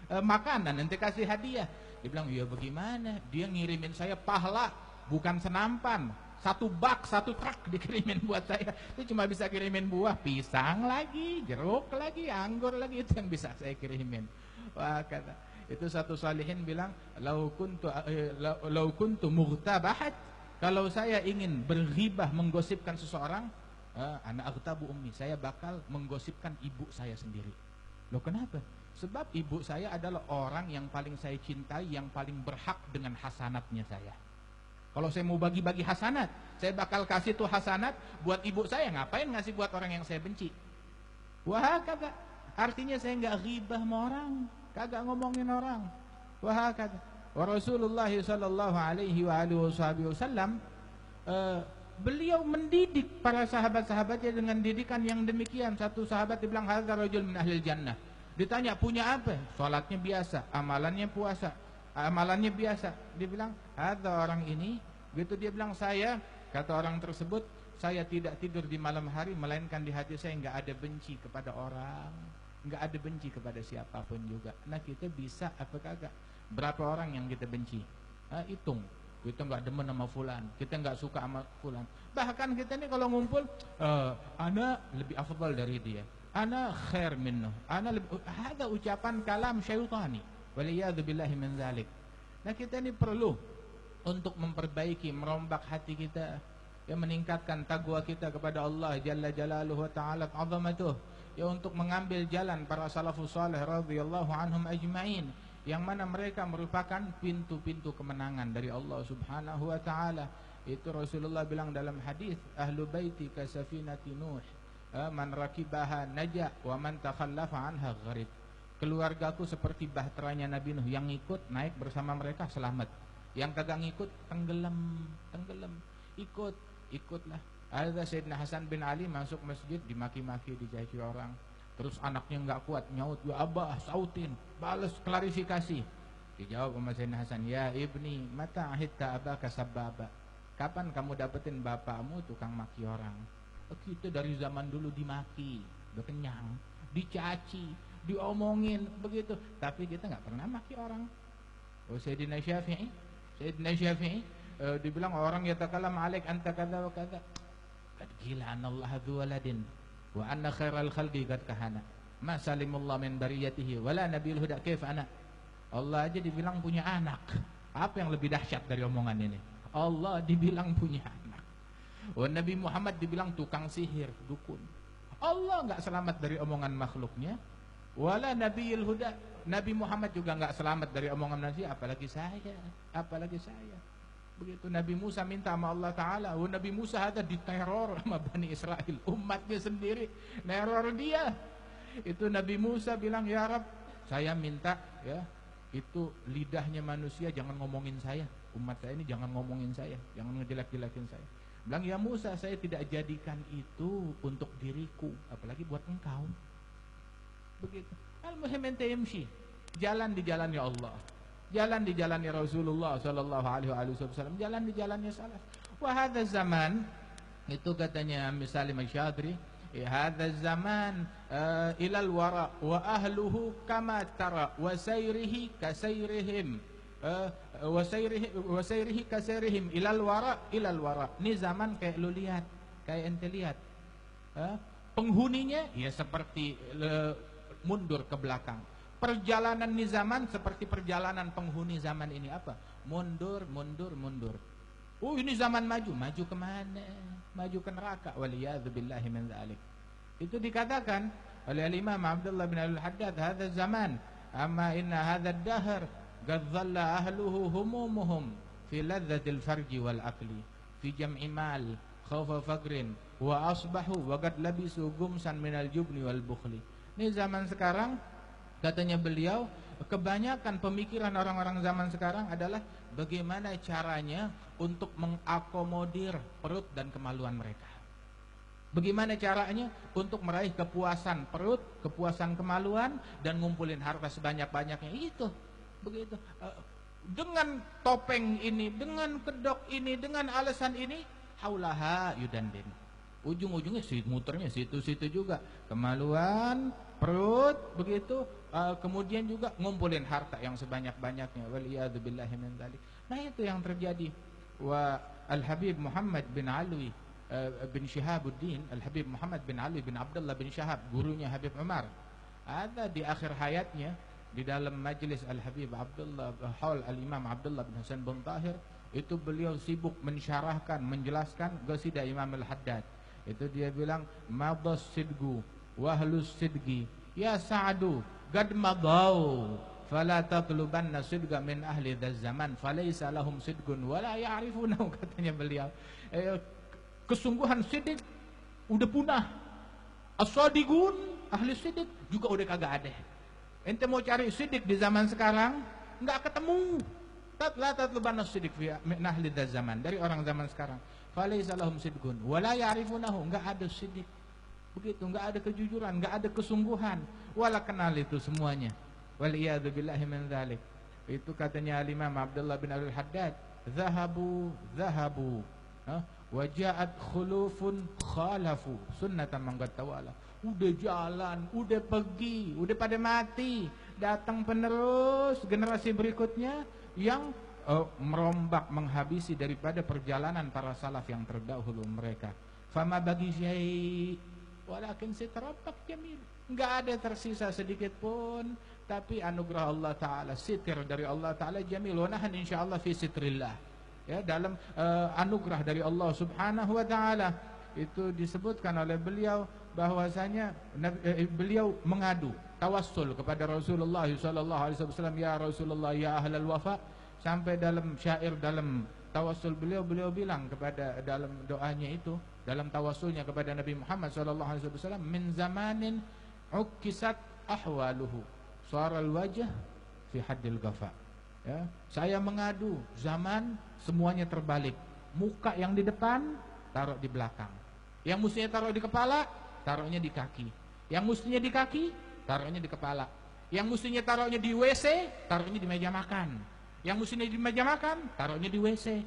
Speaker 8: makanan, ente kasih hadiah. Dia bilang, ya bagaimana? Dia ngirimin saya pahala, bukan senampan. Satu bak, satu truk dikirimin buat saya. Itu cuma bisa kirimin buah, pisang lagi, jeruk lagi, anggur lagi, itu yang bisa saya kirimin. Wah, kata itu satu salihin bilang, lau kuntu mughtabahat, kalau saya ingin berghibah, menggosipkan seseorang, ana aghtabu ummi, saya bakal menggosipkan ibu saya sendiri. Loh kenapa? Sebab ibu saya adalah orang yang paling saya cintai, yang paling berhak dengan hasanatnya saya. Kalau saya mau bagi-bagi hasanat, saya bakal kasih tuh hasanat buat ibu saya. Ngapain ngasih buat orang yang saya benci? Wah kagak. Artinya saya nggak ghibah sama orang, kagak ngomongin orang. Wah kagak. Rasulullah sallallahu alaihi wasallam beliau mendidik para sahabat-sahabatnya dengan didikan yang demikian. Satu sahabat dibilang, hadza rajul min ahlil jannah. Ditanya, punya apa? Salatnya biasa, amalannya puasa, amalannya biasa. Dia bilang, ada orang ini, gitu dia bilang, saya, kata orang tersebut, saya tidak tidur di malam hari, melainkan di hati saya enggak ada benci kepada orang, enggak ada benci kepada siapapun juga. Nah kita bisa apa kagak? Berapa orang yang kita benci? Hitung. Kita enggak demen sama fulan, kita enggak suka sama fulan. Bahkan kita ini kalau ngumpul, ana lebih afdal dari dia, ana khair minhu, ana lebih, ada ucapan kalam syaitani. Waliyadzubillahi min dzalik. Nah kita ini perlu untuk memperbaiki, merombak hati kita, ya meningkatkan takwa kita kepada Allah Jalla Jalaluhu wa Ta'ala azamatuh, ya untuk mengambil jalan para salafus salih radhiyallahu anhum ajma'in, yang mana mereka merupakan pintu-pintu kemenangan dari Allah Subhanahu wa Ta'ala. Itu Rasulullah bilang dalam hadis, ahlu baiti kasafinati Nuh, man rakibaha naja wa man takhallafa anha gharib. Keluargaku seperti bahteranya Nabi Nuh, yang ikut naik bersama mereka selamat, yang kagak ngikut tenggelam. Ikutlah. Ada Sayyidina Hasan bin Ali masuk masjid, dimaki-maki, dicaci orang. Terus anaknya enggak kuat, nyaut, ya abah, sautin, balas klarifikasi. Dijawab sama Sayyidina Hasan, ya ibni, mata ahidta abaka sababa. Kapan kamu dapetin bapakmu tukang maki orang? Kita dari zaman dulu dimaki, udah kenyang, dicaci, diomongin begitu, tapi kita nggak pernah maki orang. Sayyidina Syafi'i dibilang orang yatakalam alaik anta kadza wa kadza, qad qila anna Allah dzu waladin wa anna khairal khalqi qad kahana ma salimullah min bariyatihi wala nabiyul huda kaif ana. Allah aja dibilang punya anak, apa yang lebih dahsyat dari omongan ini? Allah dibilang punya anak. Nabi Muhammad dibilang tukang sihir, dukun. Allah nggak selamat dari omongan makhluknya. Wala nabiyul huda, Nabi Muhammad juga nggak selamat dari omongan manusia, apalagi saya. Begitu Nabi Musa minta sama Allah Ta'ala, Nabi Musa ada diteror sama Bani Israel, umatnya sendiri neror dia. Itu Nabi Musa bilang, ya Rab, saya minta ya, itu lidahnya manusia jangan ngomongin saya, umat saya ini jangan ngomongin saya, jangan ngejelek-jelekin saya. Bilang, ya Musa, saya tidak jadikan itu untuk diriku, apalagi buat engkau. Begitu. Al-muhim ente yamshi, jalan di jalannya Allah, jalan di jalannya Rasulullah sallallahu alaihi wasallam, jalan di jalannya salaf. Wa hadza zaman Itu katanya Amir Salim Al-Syadri, hadha zaman ilal wara wa ahluhu kama tara wa sayrihi kasayrihim wa sayrihi kasayrihim ilal wara. Ini zaman kayak lu lihat, kayak ente lihat, penghuninya ya seperti mundur ke belakang. Perjalanan di zaman seperti perjalanan penghuni zaman ini, apa? Mundur. Oh, ini zaman maju kemana? Maju ke neraka. Waliyadzubillahi min dzalik. Itu dikatakan oleh Imam Abdullah bin Al-Haddad, hadza zaman amma inna hadza ad-dahr qad dhalla ahluhu humumuhum fi ladzatil farji wal aqli fi jam'i mal khawfa faqrin wa asbahu wa qad labisu gumsan minal jubni wal bukhli. Ini zaman sekarang, katanya beliau, kebanyakan pemikiran orang-orang zaman sekarang adalah bagaimana caranya untuk mengakomodir perut dan kemaluan mereka. Bagaimana caranya untuk meraih kepuasan perut, kepuasan kemaluan, dan ngumpulin harta sebanyak-banyaknya. Itu begitu. Dengan topeng ini, dengan kedok ini, dengan alasan ini, haulaha yudandin. Ujung-ujungnya muternya situ-situ juga. Kemaluan, perut, begitu. Kemudian juga ngumpulin harta yang sebanyak-banyaknya. Waliyadzubillahi min dzalik. Nah, itu yang terjadi. Wa Al-Habib Muhammad bin Alwi bin Shihabuddin, Al-Habib Muhammad bin Ali bin Abdullah bin Shahab, gurunya Habib Umar, ada di akhir hayatnya di dalam majlis Al-Habib Abdullah haul Al-Imam Abdullah bin Hasan bin Tahir, itu beliau sibuk mensyarahkan, menjelaskan qasidah Imam Al-Haddad. Itu dia bilang, madas sidgu wahlus sidgi ya Sa'du qad madau fala tatlubanna sidga min ahli dzal zaman falaysa lahum sidgun wala ya'rifunahu, katanya beliau. Kesungguhan sidik udah punah, as-sadiqun ahli sidik juga udah kagak ada. Ente mau cari sidik di zaman sekarang nggak ketemu. La tatlubanna sidik fi min ahli dzal zaman, dari orang zaman sekarang. Falaysa lahum sidgun wala ya'rifunahu, nggak ada sidik. Begitu, nggak ada kejujuran, nggak ada kesungguhan, wala kenal itu semuanya. Waliyadzubillahi min dzalik. Itu katanya Imam Abdullah bin Al-Haddad, zahabu wajaat khulufun khalafu sunnatan man qad tawala. Udah jalan, udah pergi, udah pada mati, datang penerus generasi berikutnya yang merombak, menghabisi daripada perjalanan para salaf yang terdahulu mereka. Fama bagi syai' walakin sitrabbak jamil. Enggak ada tersisa sedikit pun, tapi anugerah Allah Ta'ala, sitir dari Allah Ta'ala jamil. Wa nahan insyaallah fi sitrillah. Ya, dalam anugerah dari Allah Subhanahu wa Ta'ala. Itu disebutkan oleh beliau bahwasanya beliau mengadu tawassul kepada Rasulullah sallallahu alaihi wasallam, ya Rasulullah ya ahlal wafa. Sampai dalam syair, dalam tawassul beliau bilang kepada, dalam doanya itu, dalam tawassulnya kepada Nabi Muhammad sallallahu alaihi wasallam, min zamanin ukisat ahwaluhu saral wajah fi haddil ghafa. Ya, saya mengadu zaman semuanya terbalik. Muka yang di depan taruh di belakang. Yang mestinya taruh di kepala, taruhnya di kaki. Yang mestinya di kaki, taruhnya di kepala. Yang mestinya taruhnya di WC, taruhnya di meja makan. Yang mestinya di meja makan, taruhnya di WC.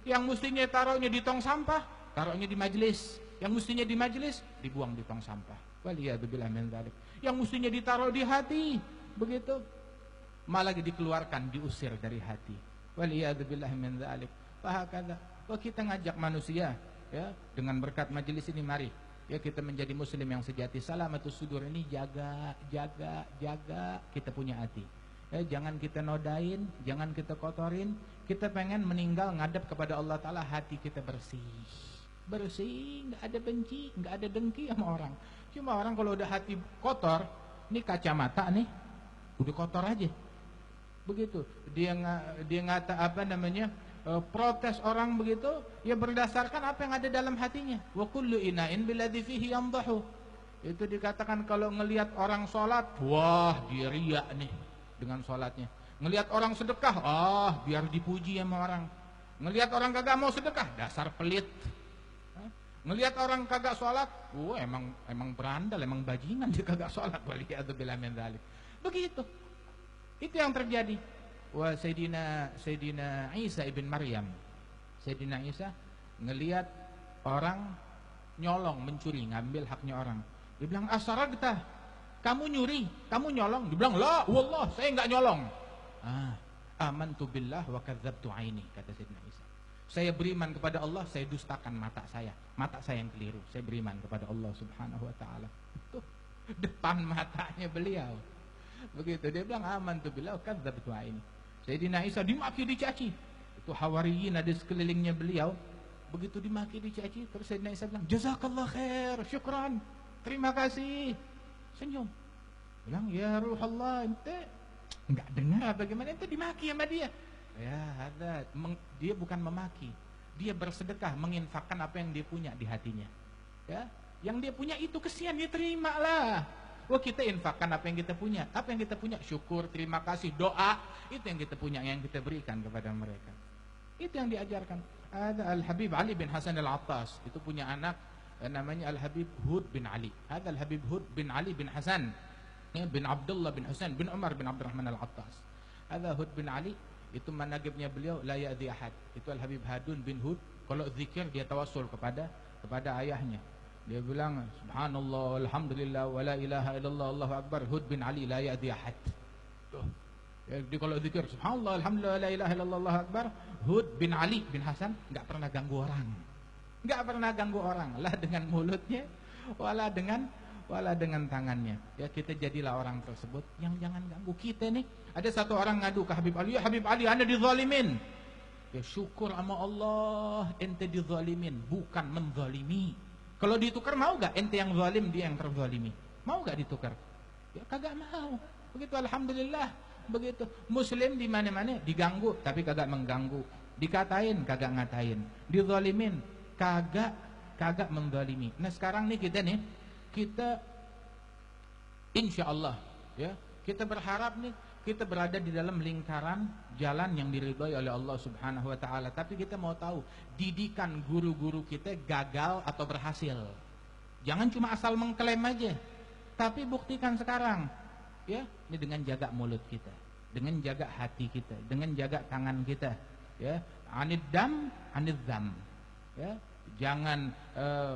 Speaker 8: Yang mestinya taruhnya di tong sampah, taruhnya di majelis. Yang mestinya di majelis, dibuang di tong sampah. Waliyadzubillah min dzalik. Yang mestinya ditaruh di hati, begitu, malah dikeluarkan, diusir dari hati. Waliyadzubillah min dzalik. Fahakadza. Kalau kita ngajak manusia, ya, dengan berkat majelis ini, mari ya kita menjadi muslim yang sejati. Salamatus sudur ini jaga kita punya hati. Ya, jangan kita nodain, jangan kita kotorin. Kita pengen meninggal ngadep kepada Allah Ta'ala, hati kita bersih, nggak ada benci, nggak ada dengki sama orang. Cuma orang kalau udah hati kotor, ini kacamata nih udah kotor aja. Begitu dia ngata apa namanya, protes orang begitu, ya berdasarkan apa yang ada dalam hatinya. Wa kullu ina'in billadzi fihi yamdahu. Itu dikatakan kalau ngelihat orang sholat, wah dia riya nih dengan sholatnya. Ngelihat orang sedekah, biar dipuji sama orang. Ngelihat orang kagak mau sedekah, dasar pelit. Ngelihat orang kagak sholat, emang berandal, emang bajingan dia kagak sholat. Waliyadzubillah min dzalik. Begitu. Itu yang terjadi. Wa Sayyidina Isa ibn Maryam. Sayyidina Isa ngelihat orang nyolong, mencuri, ngambil haknya orang. Dia bilang, asaragta, kamu nyuri, kamu nyolong. Dia bilang, la wallah, saya enggak nyolong. Amantu billah wa kadzabtu aini, kata Sayyidina Isa. Saya beriman kepada Allah, saya dustakan mata saya yang keliru. Saya beriman kepada Allah Subhanahu wa taala. Tuh, depan matanya beliau. Begitu dia bilang, amantu billah wa kadzabtu aini. Sayyidina Isa dimaki dicaci. Itu hawariyin ada sekelilingnya beliau. Begitu dimaki dicaci, terus Sayyidina Isa bilang, jazakallah khair, syukran, terima kasih. Senyum. Bilang, ya Ruhullah, ente enggak dengar bagaimana ente dimaki sama dia. Ya, dia bukan memaki. Dia bersedekah, menginfakkan apa yang dia punya di hatinya. Ya, yang dia punya itu kesian, dia terimalah. Wah, kita infakkan apa yang kita punya. Apa yang kita punya? Syukur, terima kasih, doa. Itu yang kita punya, yang kita berikan kepada mereka. Itu yang diajarkan. Ada Al-Habib Ali bin Hasan Al-Attas. Itu punya anak namanya Al-Habib Hud bin Ali. Ada Al-Habib Hud bin Ali bin Hasan, ya, bin Abdullah bin Husain bin Umar bin Abdurrahman Al-Attas. Ada Hud bin Ali. Itu managibnya beliau, la ya'dhi ahad. Itu Al-Habib Hadun bin Hud. Kalau zikir dia tawassul kepada ayahnya. Dia bilang, subhanallah, alhamdulillah, wa la ilaha illallah, Allahu akbar. Hud bin Ali, la ya'dhi ahad. Tuh. Dia kalau zikir, subhanallah, alhamdulillah, la ilaha illallah, Allahu akbar. Hud bin Ali bin Hasan enggak pernah ganggu orang. Enggak pernah ganggu orang, lah dengan mulutnya, wala dengan tangannya. Ya, kita jadilah orang tersebut yang jangan ganggu kita nih. Ada satu orang ngadu ke Habib Ali, ya Habib Ali, anda dizalimin. Ya syukur sama Allah, ente dizalimin, bukan menzalimi. Kalau ditukar mau gak? Ente yang zalim, dia yang terzalimi. Mau gak ditukar? Ya kagak mau. Begitu, alhamdulillah. Begitu. Muslim di mana-mana diganggu tapi kagak mengganggu. Dikatain kagak ngatain. Dizalimin kagak menzalimi. Nah, sekarang nih kita insya Allah, ya, kita berharap nih kita berada di dalam lingkaran jalan yang diridhai oleh Allah Subhanahu wa taala. Tapi kita mau tahu, didikan guru-guru kita gagal atau berhasil. Jangan cuma asal mengklaim aja. Tapi buktikan sekarang. Ya, ini dengan jaga mulut kita, dengan jaga hati kita, dengan jaga tangan kita. Ya, aniddam, anidzam. Ya, jangan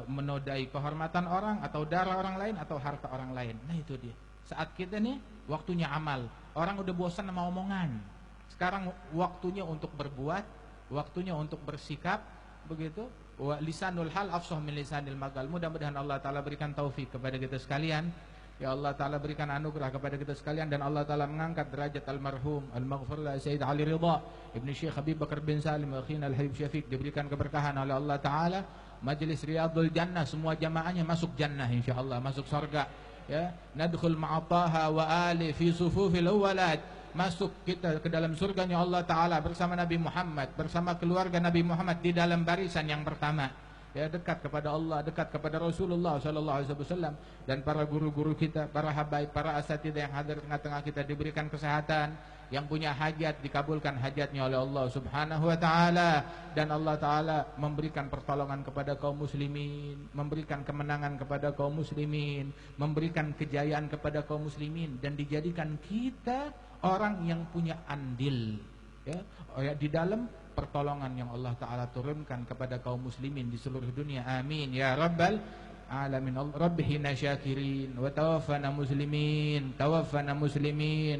Speaker 8: menodai kehormatan orang atau darah orang lain atau harta orang lain. Nah, itu dia. Saat kita nih waktunya amal. Orang udah bosan sama omongan. Sekarang waktunya untuk berbuat, waktunya untuk bersikap, begitu. Wa lisanul hal afsah min lisanil maqal. Mudah-mudahan Allah taala berikan taufik kepada kita sekalian. Ya Allah taala berikan anugerah kepada kita sekalian, dan Allah taala mengangkat derajat almarhum al-maghfur Sayyid Ali Ridha Ibn Syekh Habib Bakar bin Salim akhina al-Habib Syafiq, diberikan keberkahan oleh Allah taala. Majelis Riyadul Jannah, semua jamaahnya masuk jannah insyaallah, masuk surga. Ya, nadkhul ma'ataha wa ali fi sufufil awwalat. Masuk kita ke dalam surganya Allah taala bersama Nabi Muhammad, bersama keluarga Nabi Muhammad di dalam barisan yang pertama. Ya, dekat kepada Allah, dekat kepada Rasulullah sallallahu alaihi wasallam, dan para guru-guru kita, para habaib, para asatidzah yang hadir tengah-tengah kita diberikan kesehatan, yang punya hajat dikabulkan hajatnya oleh Allah Subhanahu wa taala, dan Allah taala memberikan pertolongan kepada kaum muslimin, memberikan kemenangan kepada kaum muslimin, memberikan kejayaan kepada kaum muslimin, dan dijadikan kita orang yang punya andil, ya, di dalam pertolongan yang Allah taala turunkan kepada kaum muslimin di seluruh dunia. Amin ya rabbal alamin. Rabbihina syakirin wa tawaffana muslimin,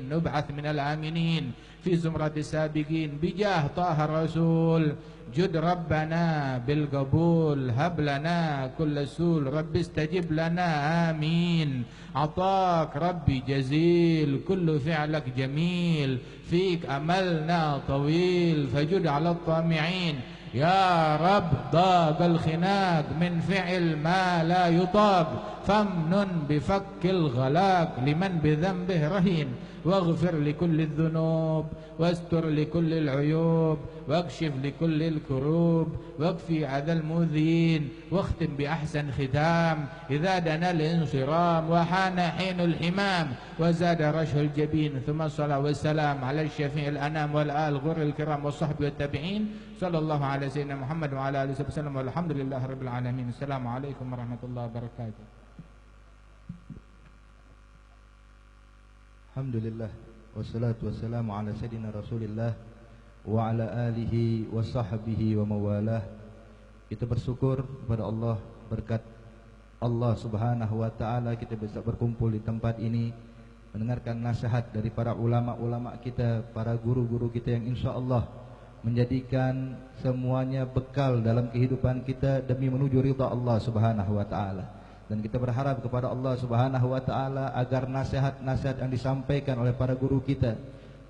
Speaker 8: nub'ats minal aminin fi zumratis sabiqin bijah taha rasul jud rabbana bil qabul hab lana kull sul rabbi istajib lana amin. atak rabbi jazil kullu fi'lak jamil fik amalna tawil fajud ala at-tami'in. يا رب ضاق الخناق من فعل ما لا يطاق فامنن بفك الغلاق لمن بذنبه رهين واغفر لكل الذنوب واستر لكل العيوب واكشف لكل الكروب واكفي عذى المؤذين واختم بأحسن ختام إذا دنا الانصرام وحان حين الحمام وزاد رشه الجبين. ثم الصلاة والسلام على الشفيع الأنام والآل غر الكرام والصحب والتابعين. صلى الله على سيدنا محمد وعلى آله وسلم والحمد لله رب العالمين. السلام عليكم ورحمة الله وبركاته.
Speaker 4: Alhamdulillah, wassalatu wassalamu ala sayyidina Rasulillah wa ala alihi wa sahbihi wa mawalah. Kita bersyukur kepada Allah, berkat Allah Subhanahu wa taala kita bisa berkumpul di tempat ini mendengarkan nasihat dari para ulama-ulama kita, para guru-guru kita yang insyaallah menjadikan semuanya bekal dalam kehidupan kita demi menuju ridha Allah Subhanahu wa taala. Dan kita berharap kepada Allah Subhanahu wa taala agar nasihat-nasihat yang disampaikan oleh para guru kita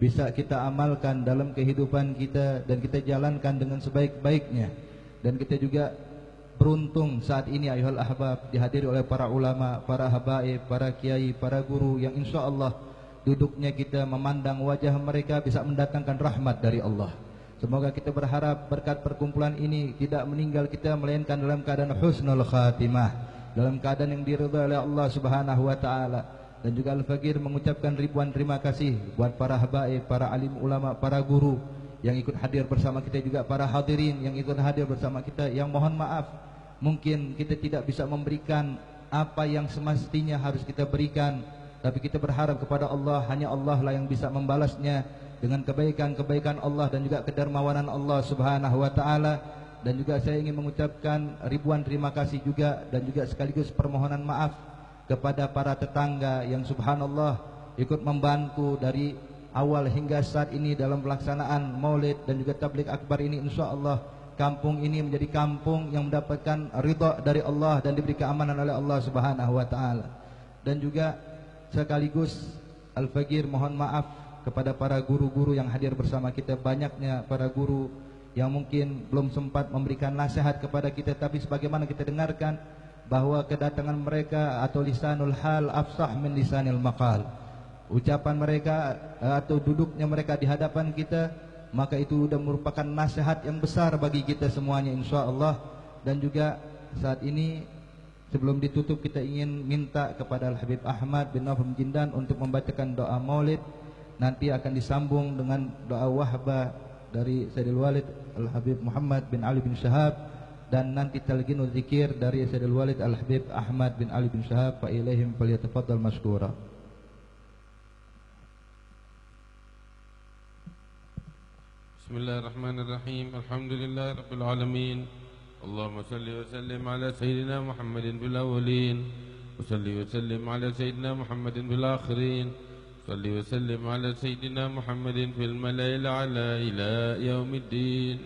Speaker 4: bisa kita amalkan dalam kehidupan kita dan kita jalankan dengan sebaik-baiknya. Dan kita juga beruntung saat ini ayuhal ahbab dihadiri oleh para ulama, para habaib, para kiai, para guru yang insyaallah duduknya kita memandang wajah mereka bisa mendatangkan rahmat dari Allah. Semoga kita berharap berkat perkumpulan ini tidak meninggal kita melainkan dalam keadaan husnul khatimah, dalam keadaan yang diridhai oleh Allah Subhanahu wa taala. Dan juga Al-Faqir mengucapkan ribuan terima kasih buat para habaib, para alim ulama, para guru yang ikut hadir bersama kita, juga para hadirin yang ikut hadir bersama kita, yang mohon maaf mungkin kita tidak bisa memberikan apa yang semestinya harus kita berikan, tapi kita berharap kepada Allah, hanya Allah lah yang bisa membalasnya dengan kebaikan-kebaikan Allah dan juga kedermawanan Allah Subhanahu wa taala. Dan juga saya ingin mengucapkan ribuan terima kasih juga dan juga sekaligus permohonan maaf kepada para tetangga yang subhanallah ikut membantu dari awal hingga saat ini dalam pelaksanaan Maulid dan juga Tabligh Akbar ini. insyaallah kampung ini menjadi kampung yang mendapatkan ridha dari Allah dan diberi keamanan oleh Allah Subhanahu wa taala. Dan juga sekaligus Al-Faqir mohon maaf kepada para guru-guru yang hadir bersama kita. Banyaknya para guru yang mungkin belum sempat memberikan nasihat kepada kita, tapi sebagaimana kita dengarkan bahwa kedatangan mereka atau lisanul hal afsah min lisanil maqal, ucapan mereka atau duduknya mereka di hadapan kita, maka itu sudah merupakan nasihat yang besar bagi kita semuanya insyaallah. Dan juga saat ini sebelum ditutup kita ingin minta kepada Al-Habib Ahmad bin Nawfal bin Jindan untuk membacakan doa Maulid. Nanti akan disambung dengan doa wahbah dari Sayyidul Walid Al-Habib Muhammad bin Ali bin Syahab, dan nanti talqinul zikir dari Sayyidul Walid Al-Habib Ahmad bin Ali bin Syahab. Fa ilaihim falyatafaddal mashkura.
Speaker 9: Bismillahirrahmanirrahim. Alhamdulillahi rabbil alamin. Allahumma salli wa sallim ala sayyidina Muhammadin fil awwalin wa salli wa sallim ala sayyidina Muhammadin fil akhirin. Salli wa sallim ala sayyidina Muhammadin fil mala'il ala ila yaumiddin.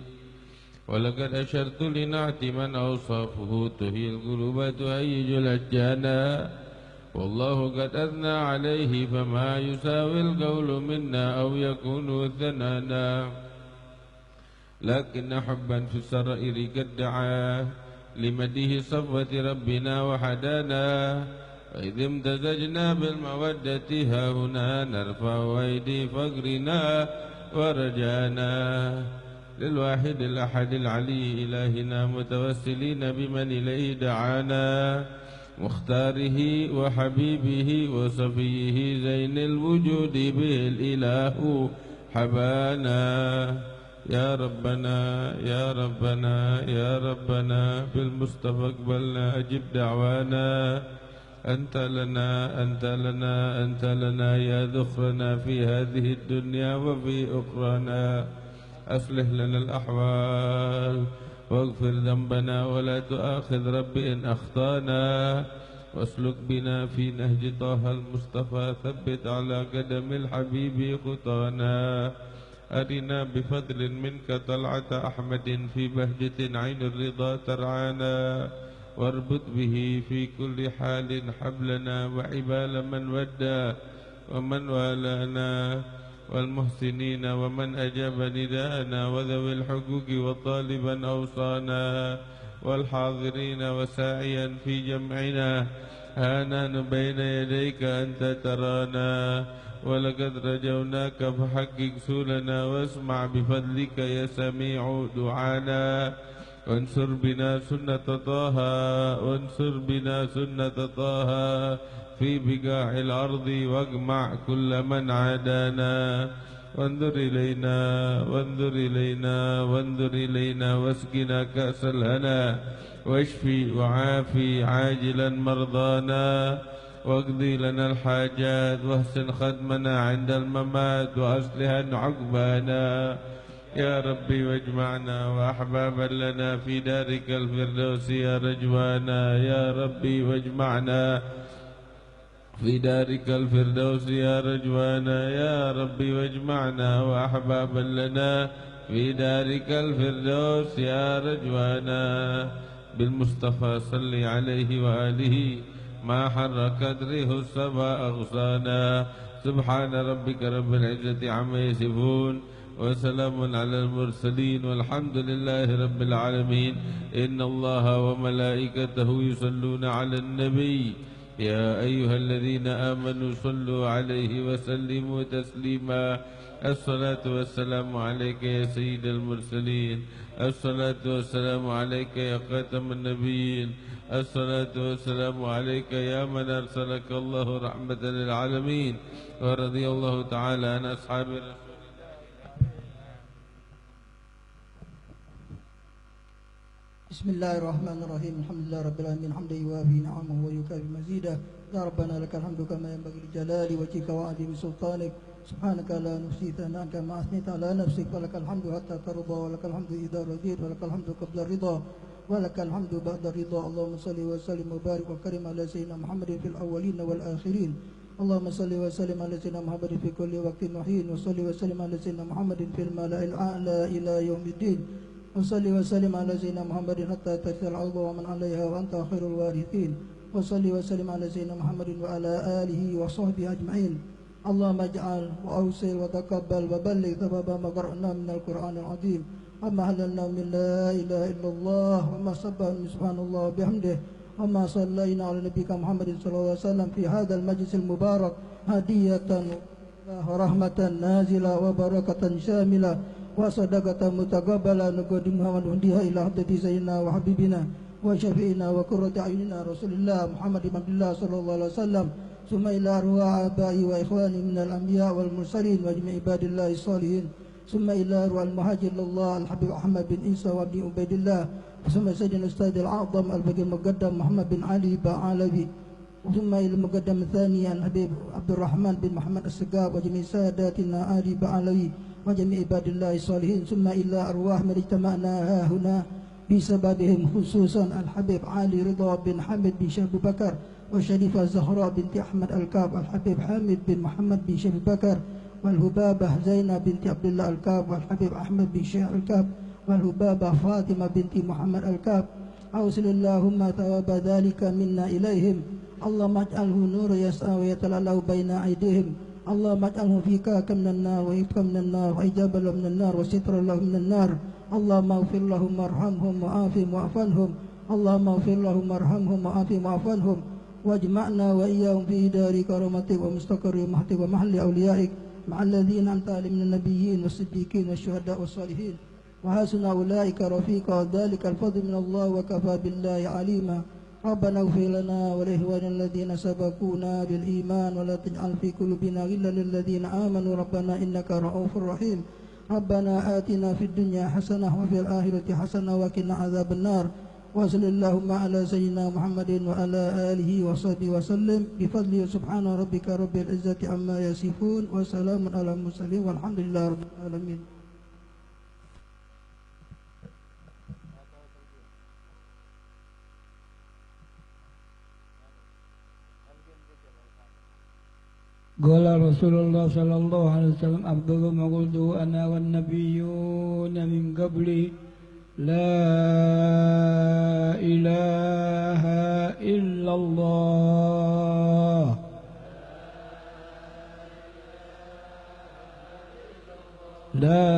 Speaker 9: Wa laqad ashartu li na'ti man awsafuhu tuhil quluba tuhayyijul ajjana. Wallahu qad athna alayhi fama yusawil qawlu minna aw yakunu thanana. لكن حبا في السرائر قد دعا لمده صفوة ربنا وحدانا. وإذ امتزجنا بالمودة ها هنا نرفع أيدي فقرنا ورجانا للواحد الأحد العلي إلهنا متوسلين بمن إليه دعانا مختاره وحبيبه وصفيه زين الوجود به الإله حبانا. يا ربنا يا ربنا يا ربنا بالمصطفى اقبلنا أجب دعوانا. أنت لنا أنت لنا أنت لنا يا ذخرنا في هذه الدنيا وفي أخرانا. أصلح لنا الأحوال واغفر ذنبنا ولا تؤاخذ رب إن أخطانا. واسلك بنا في نهج طه المصطفى ثبت على قدم الحبيب خطانا. أرنا بفضل منك طلعة أحمد في بهجة عين الرضا ترعانا. واربط به في كل حال حبلنا وعبال من ودى ومن والانا والمحسنين ومن أجاب نداءنا وذوي الحقوق وطالبا أوصانا والحاضرين وساعيا في جمعنا. هانان بين يديك أنت ترانا. ولقد رجوناك فحقق سولنا واسمع بفضلك يا سميع دعانا. وانصر بنا سنة طه وانصر بنا سنة طه في بقاع الأرض واجمع كل من عادانا. وانظر إلينا وانظر إلينا وانظر إلينا واسقنا كأس الهنا واشفي وعافي عاجلا مرضانا. واقضي لنا الحاجات واحسن ختمنا عند الممات وأصلح عقبانا. يا ربي واجمعنا وأحبابا لنا في دارك الفردوس يا رجوانا يا ربي واجمعنا في دارك الفردوس يا رجوانا يا ربي واجمعنا وأحبابا لنا في دارك الفردوس يا رجوانا بالمصطفى صل عليه وآله ما حر قدره السبا أغصانا سبحان ربك رب العزة عما يصفون وسلام على المرسلين والحمد لله رب العالمين. إن الله وملائكته يصلون على النبي يا أيها الذين آمنوا صلوا عليه وسلموا تسليما. الصلاة والسلام عليك يا سيد المرسلين، الصلاة والسلام عليك يا خاتم النبيين، الصلاة والسلام عليك يا من أرسلك الله رحمة للعالمين. ورضي الله تعالى عن أصحاب رسول الله.
Speaker 10: بسم الله الرحمن الرحيم. الحمد لله رب العالمين حمدا يوافي نعمه ويكافئ مزيدا. يا ربنا لك الحمد كما ينبغي لجلال وجهك وعظيم سلطانك. سبحانك لا نحصي ثناء كما أثنيت على نفسك. ولك الحمد حتى ترضى، ولك الحمد إذا رضيت، ولك الحمد قبل الرضا، ولك الحمد بعد الرضا. اللهم صل وسلم وبارك وكرم على سيدنا محمد في الأولين والآخرين. اللهم صل وسلم على سيدنا محمد في كل وقت وحين. وصل وسلم على سيدنا محمد في الملأ الأعلى إلى يوم الدين. وصل وسلم على سيدنا محمد حتى ترث الأرض ومن عليها وأنت خير الوارثين. وصل وسلم على سيدنا محمد وعلى آله وصحبه أجمعين. اللهم اجعل وأوصل وتقبل وبلغ ثواب ما قرأنا من القرآن العظيم، وما حللنا من لا إله إلا الله، وما سبحنا سبحان الله وبحمده، وما صلينا على نبيك محمد صلى الله عليه وسلم في هذا المجلس المبارك هدية ورحمة نازلة وبركة شاملة وصدقة متقبلة نقدمها ونهديها إلى حضرة سيدنا وحبيبنا وشفيعنا وقرة أعيننا رسول الله محمد بن عبد الله صلى الله عليه وسلم، ثم إلى أرواح آبائي وإخواني من الأنبياء والمرسلين وجميع عباد الله الصالحين، ثم إلى أرواح المهاجر لله الحبيب أحمد بن عيسى وابن عبيد الله، ثم سيدنا الأستاذ الأعظم البقي المقدم محمد بن علي بعلوي، ثم إلى المقدم الثاني الحبيب عبد الرحمن بن محمد السقاف وجميع ساداتنا علي بعلوي وجميع عباد الله الصالحين، ثم إلى أرواح من اجتمعنا هنا بسببهم خصوصا الحبيب علي رضا بن حمد بن شيخ بكر والشريفة الزهراء بنت أحمد الكاب، الحبيب حامد بن محمد بن شيخ بكر، والهبابة زينب بنت عبد الله الكاب، والحبيب أحمد بن شيخ الكاب، والهبابة فاطمة بنت محمد الكاب. أوصل اللهم ثواب ذلك منا إليهم. اللهم اجعله نور يسعى ويتلألأ بين أيديهم. اللهم اجعله فكاك من النار وإفك من النار وإجابة له من النار وستر له من النار. اللهم اغفر لهم وارحمهم وعافهم واعف عنهم. اللهم اغفر لهم وارحمهم وعافهم واعف عنهم، واجمعنا وإياهم في دار كرامتك ومستقر رحمتك ومحل أوليائك مع الذين أنعمت عليهم من النبيين والصديقين والشهداء والصالحين، وحسن أولئك رفيقا. ذلك الفضل من الله وكفى بالله عليما. ربنا اغفر لنا ولإخواننا الذين سبقونا بالإيمان ولا تجعل في قلوبنا غلا للذين آمنوا ربنا إنك رؤوف رحيم. ربنا آتنا في الدنيا حسنة وفي الآخرة حسنة وقنا عذاب النار. وصل اللهم على سيدنا محمد وعلى آله وصحبه وسلم بفضله. سبحان ربك رب العزة عما يصفون وسلام على المرسلين والحمد لله رب العالمين.
Speaker 11: قال رسول الله صلى الله عليه وسلم أفضل ما قلته أنا والنبيون من قبلي لا إله إلا الله لا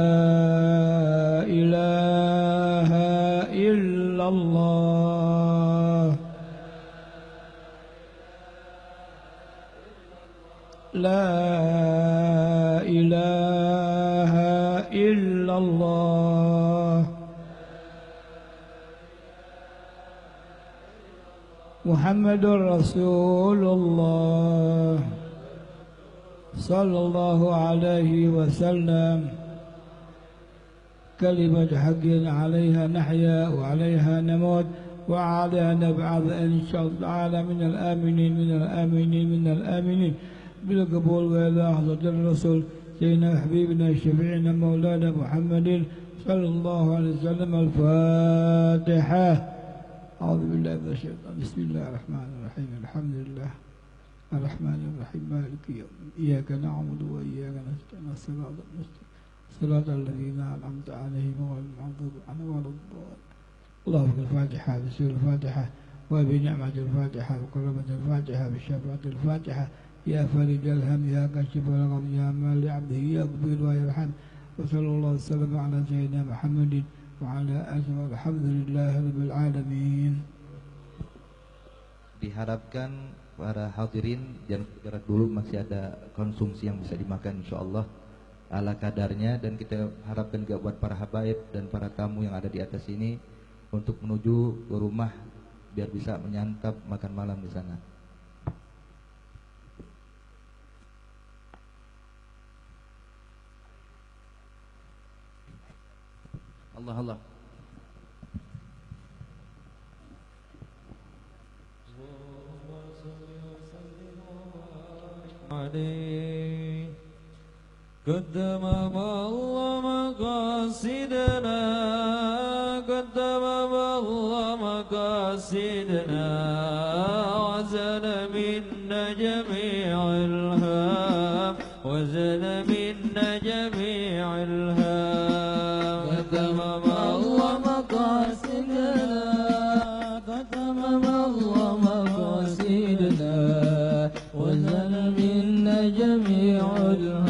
Speaker 11: إله إلا الله لا إله إلا الله محمد رسول الله صلى الله عليه وسلم كلمة حق عليها نحيا وعليها نموت وعليها نبعث إن شاء الله تعالى من الآمنين من الآمنين من الآمنين بالقبول وإلى حضرة الرسول سيدنا حبيبنا شفيعنا مولانا محمد صلى الله عليه وسلم. الفاتحة. أعوذ بالله من الشيطان. بسم الله الرحمن الرحيم. الحمد لله الرحمن الرحيم مالك يوم إياك نعبد وإياك نستعين الصراط المستقيم صراط الذين أنعمت عليهم غير المغضوب عليهم ولا الضالين. اللهم الفاتحة بسور الفاتحة وبنعمة الفاتحة وكرمة الفاتحة بشفاعة الفاتحة. يا فرج الهم يا كاشف الغم يا مال عبده يغفر ويرحم. وصلى الله وسلم على سيدنا محمد وعلى آله والحمد لله رب العالمين.
Speaker 4: Diharapkan para hadirin jangan bergerak dulu, masih ada konsumsi yang bisa dimakan insyaallah ala kadarnya, dan kita harapkan juga buat para habaib dan para tamu yang ada di atas ini untuk menuju ke rumah biar bisa menyantap makan malam di sana.
Speaker 7: Allah Allah.
Speaker 3: قدم الله مقاصدنا قدم الله مقاصدنا وزن منا جميع الهام وزن منا جميع الهام قدم الله مقاصدنا قدم الله مقاصدنا وزن منا جميع الهام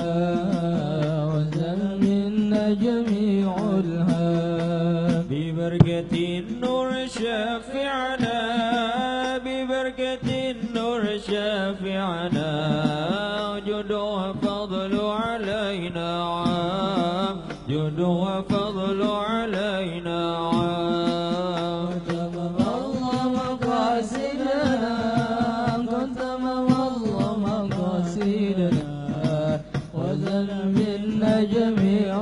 Speaker 3: جميع الهام ببركة النور شافعنا ببركة النور شافعنا جد وفضل علينا عام جد وفضل علينا عام قدم الله مقاصدنا قدم الله مقاصدنا وزن منا جميع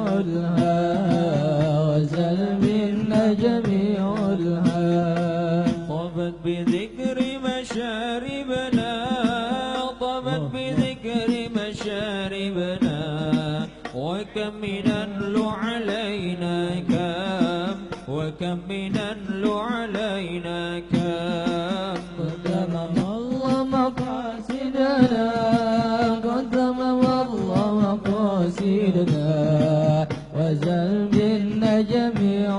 Speaker 3: وزن منا جميع الهام طابت بذكر مشاربنا طابت بذكر مشاربنا وكم من أنلو علينا كم وكم من أنلو علينا كم قدم الله مقاصدنا قدم الله مقاصدنا وزل منا جميع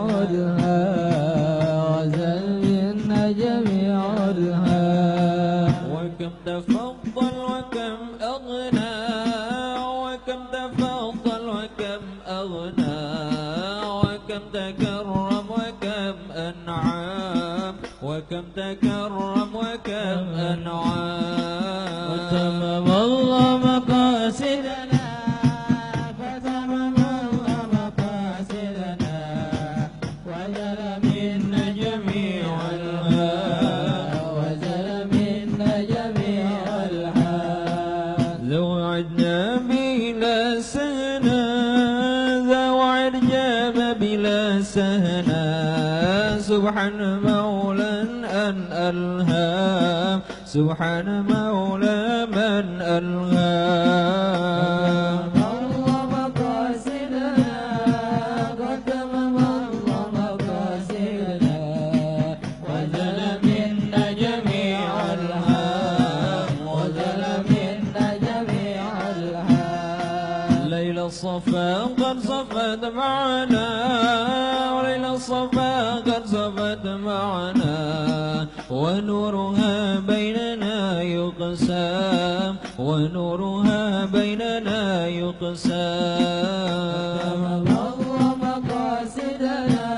Speaker 3: وزل منا جميع وكم تفضل وكم أغنى وكم تفضل وكم أغنى وكم تكرم وكم أنعام وكم تكرم وكم أنعام وتمم الله مقاصدنا فتمم الله مقاصدنا وزل منا جميع وزل منا جميع زوعدنا بلا سهنا زوعد جاب بلا سهنا سبحان مولى أن ألهام سبحان مولى من ألهام الله مقاصدنا قدم الله مقاصدنا وزل منا جميع الهام وزل منا جميع الهام ليلة الصفا قد صفت معنا وليلة الصفا قد صفت معنا ونورها بيننا يقسام ونورها بيننا يقسام قدم الله مقاصدنا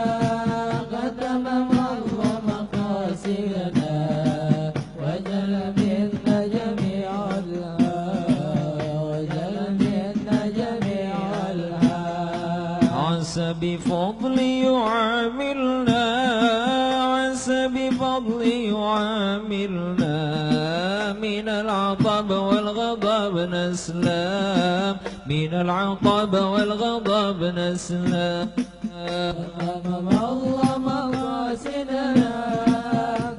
Speaker 3: قدم الله مقاصدنا وجل منا جميع وجل منا جميع عسى بفضل يعاملنا عسى بفضل يعاملنا من العطب والغضب نسلم من العطب والغضب نسلم قدم الله مقاصدنا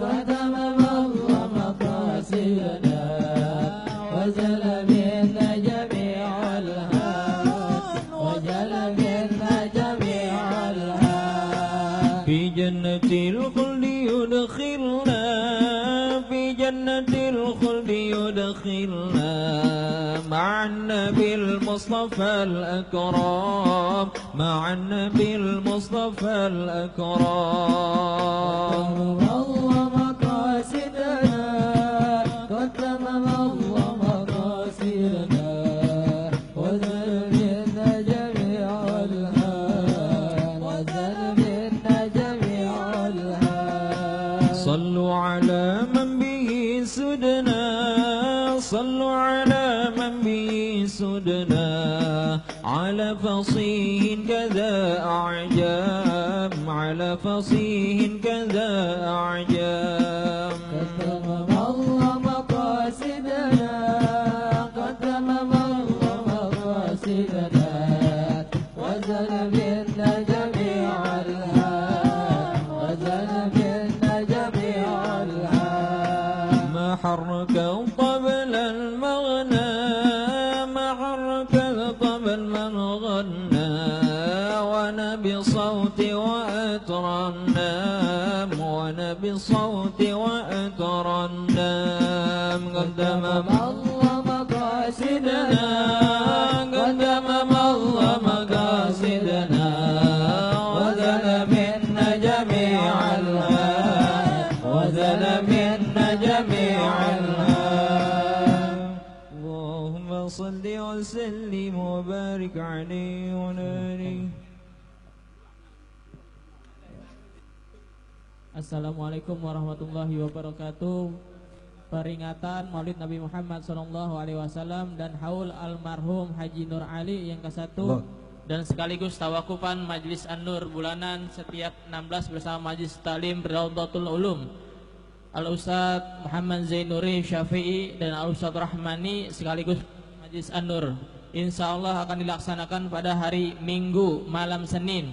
Speaker 3: قدم الله مقاصدنا وزل منا جميع الهام
Speaker 12: مع النبي المصطفى الأكرم مع النبي المصطفى الأكرم
Speaker 13: الله مقاصدنا قد تمم الله مقاصدنا وزل منا جميع الهام وزل منا جميع الهام
Speaker 12: صلوا على من به سدنا صلوا على من به سدنا على فصيح كذا أعجام على فصيح كذا أعجام
Speaker 13: قدم الله مقاصدنا قدم الله مقاصدنا وزل منا جميع الهام وزل منا جميع الهام
Speaker 12: ما حرك قبل المغنى ما حرك قبل من غنى وانا بصوت وأترنم وانا بصوت وأترنم قدم
Speaker 13: الله مقاصدنا
Speaker 12: قدم الله مقاصدنا وزل منا جميع الهام وزل منا جميع الهام اللهم صل وسلم وبارك عليه وناره.
Speaker 14: Assalamualaikum warahmatullahi wabarakatuh. Peringatan Maulid Nabi Muhammad SAW dan haul almarhum Haji Nur Ali yang ke-1 dan sekaligus tawakufan Majlis An-Nur bulanan setiap 16 bersama Majlis Talim Rawdatul Ulum Al-Ustadz Muhammad Zainuri Syafi'i dan Al-Ustadz Rahmani sekaligus Majlis An-Nur. Insya Allah akan dilaksanakan pada hari Minggu malam Senin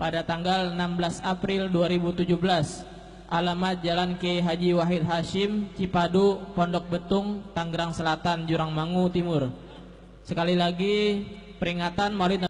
Speaker 14: pada tanggal 16 April 2017. Alamat Jalan Kiai Haji Wahid Hashim, Cipadu, Pondok Betung, Tangerang Selatan, Jurang Mangu Timur. Sekali lagi peringatan Maulid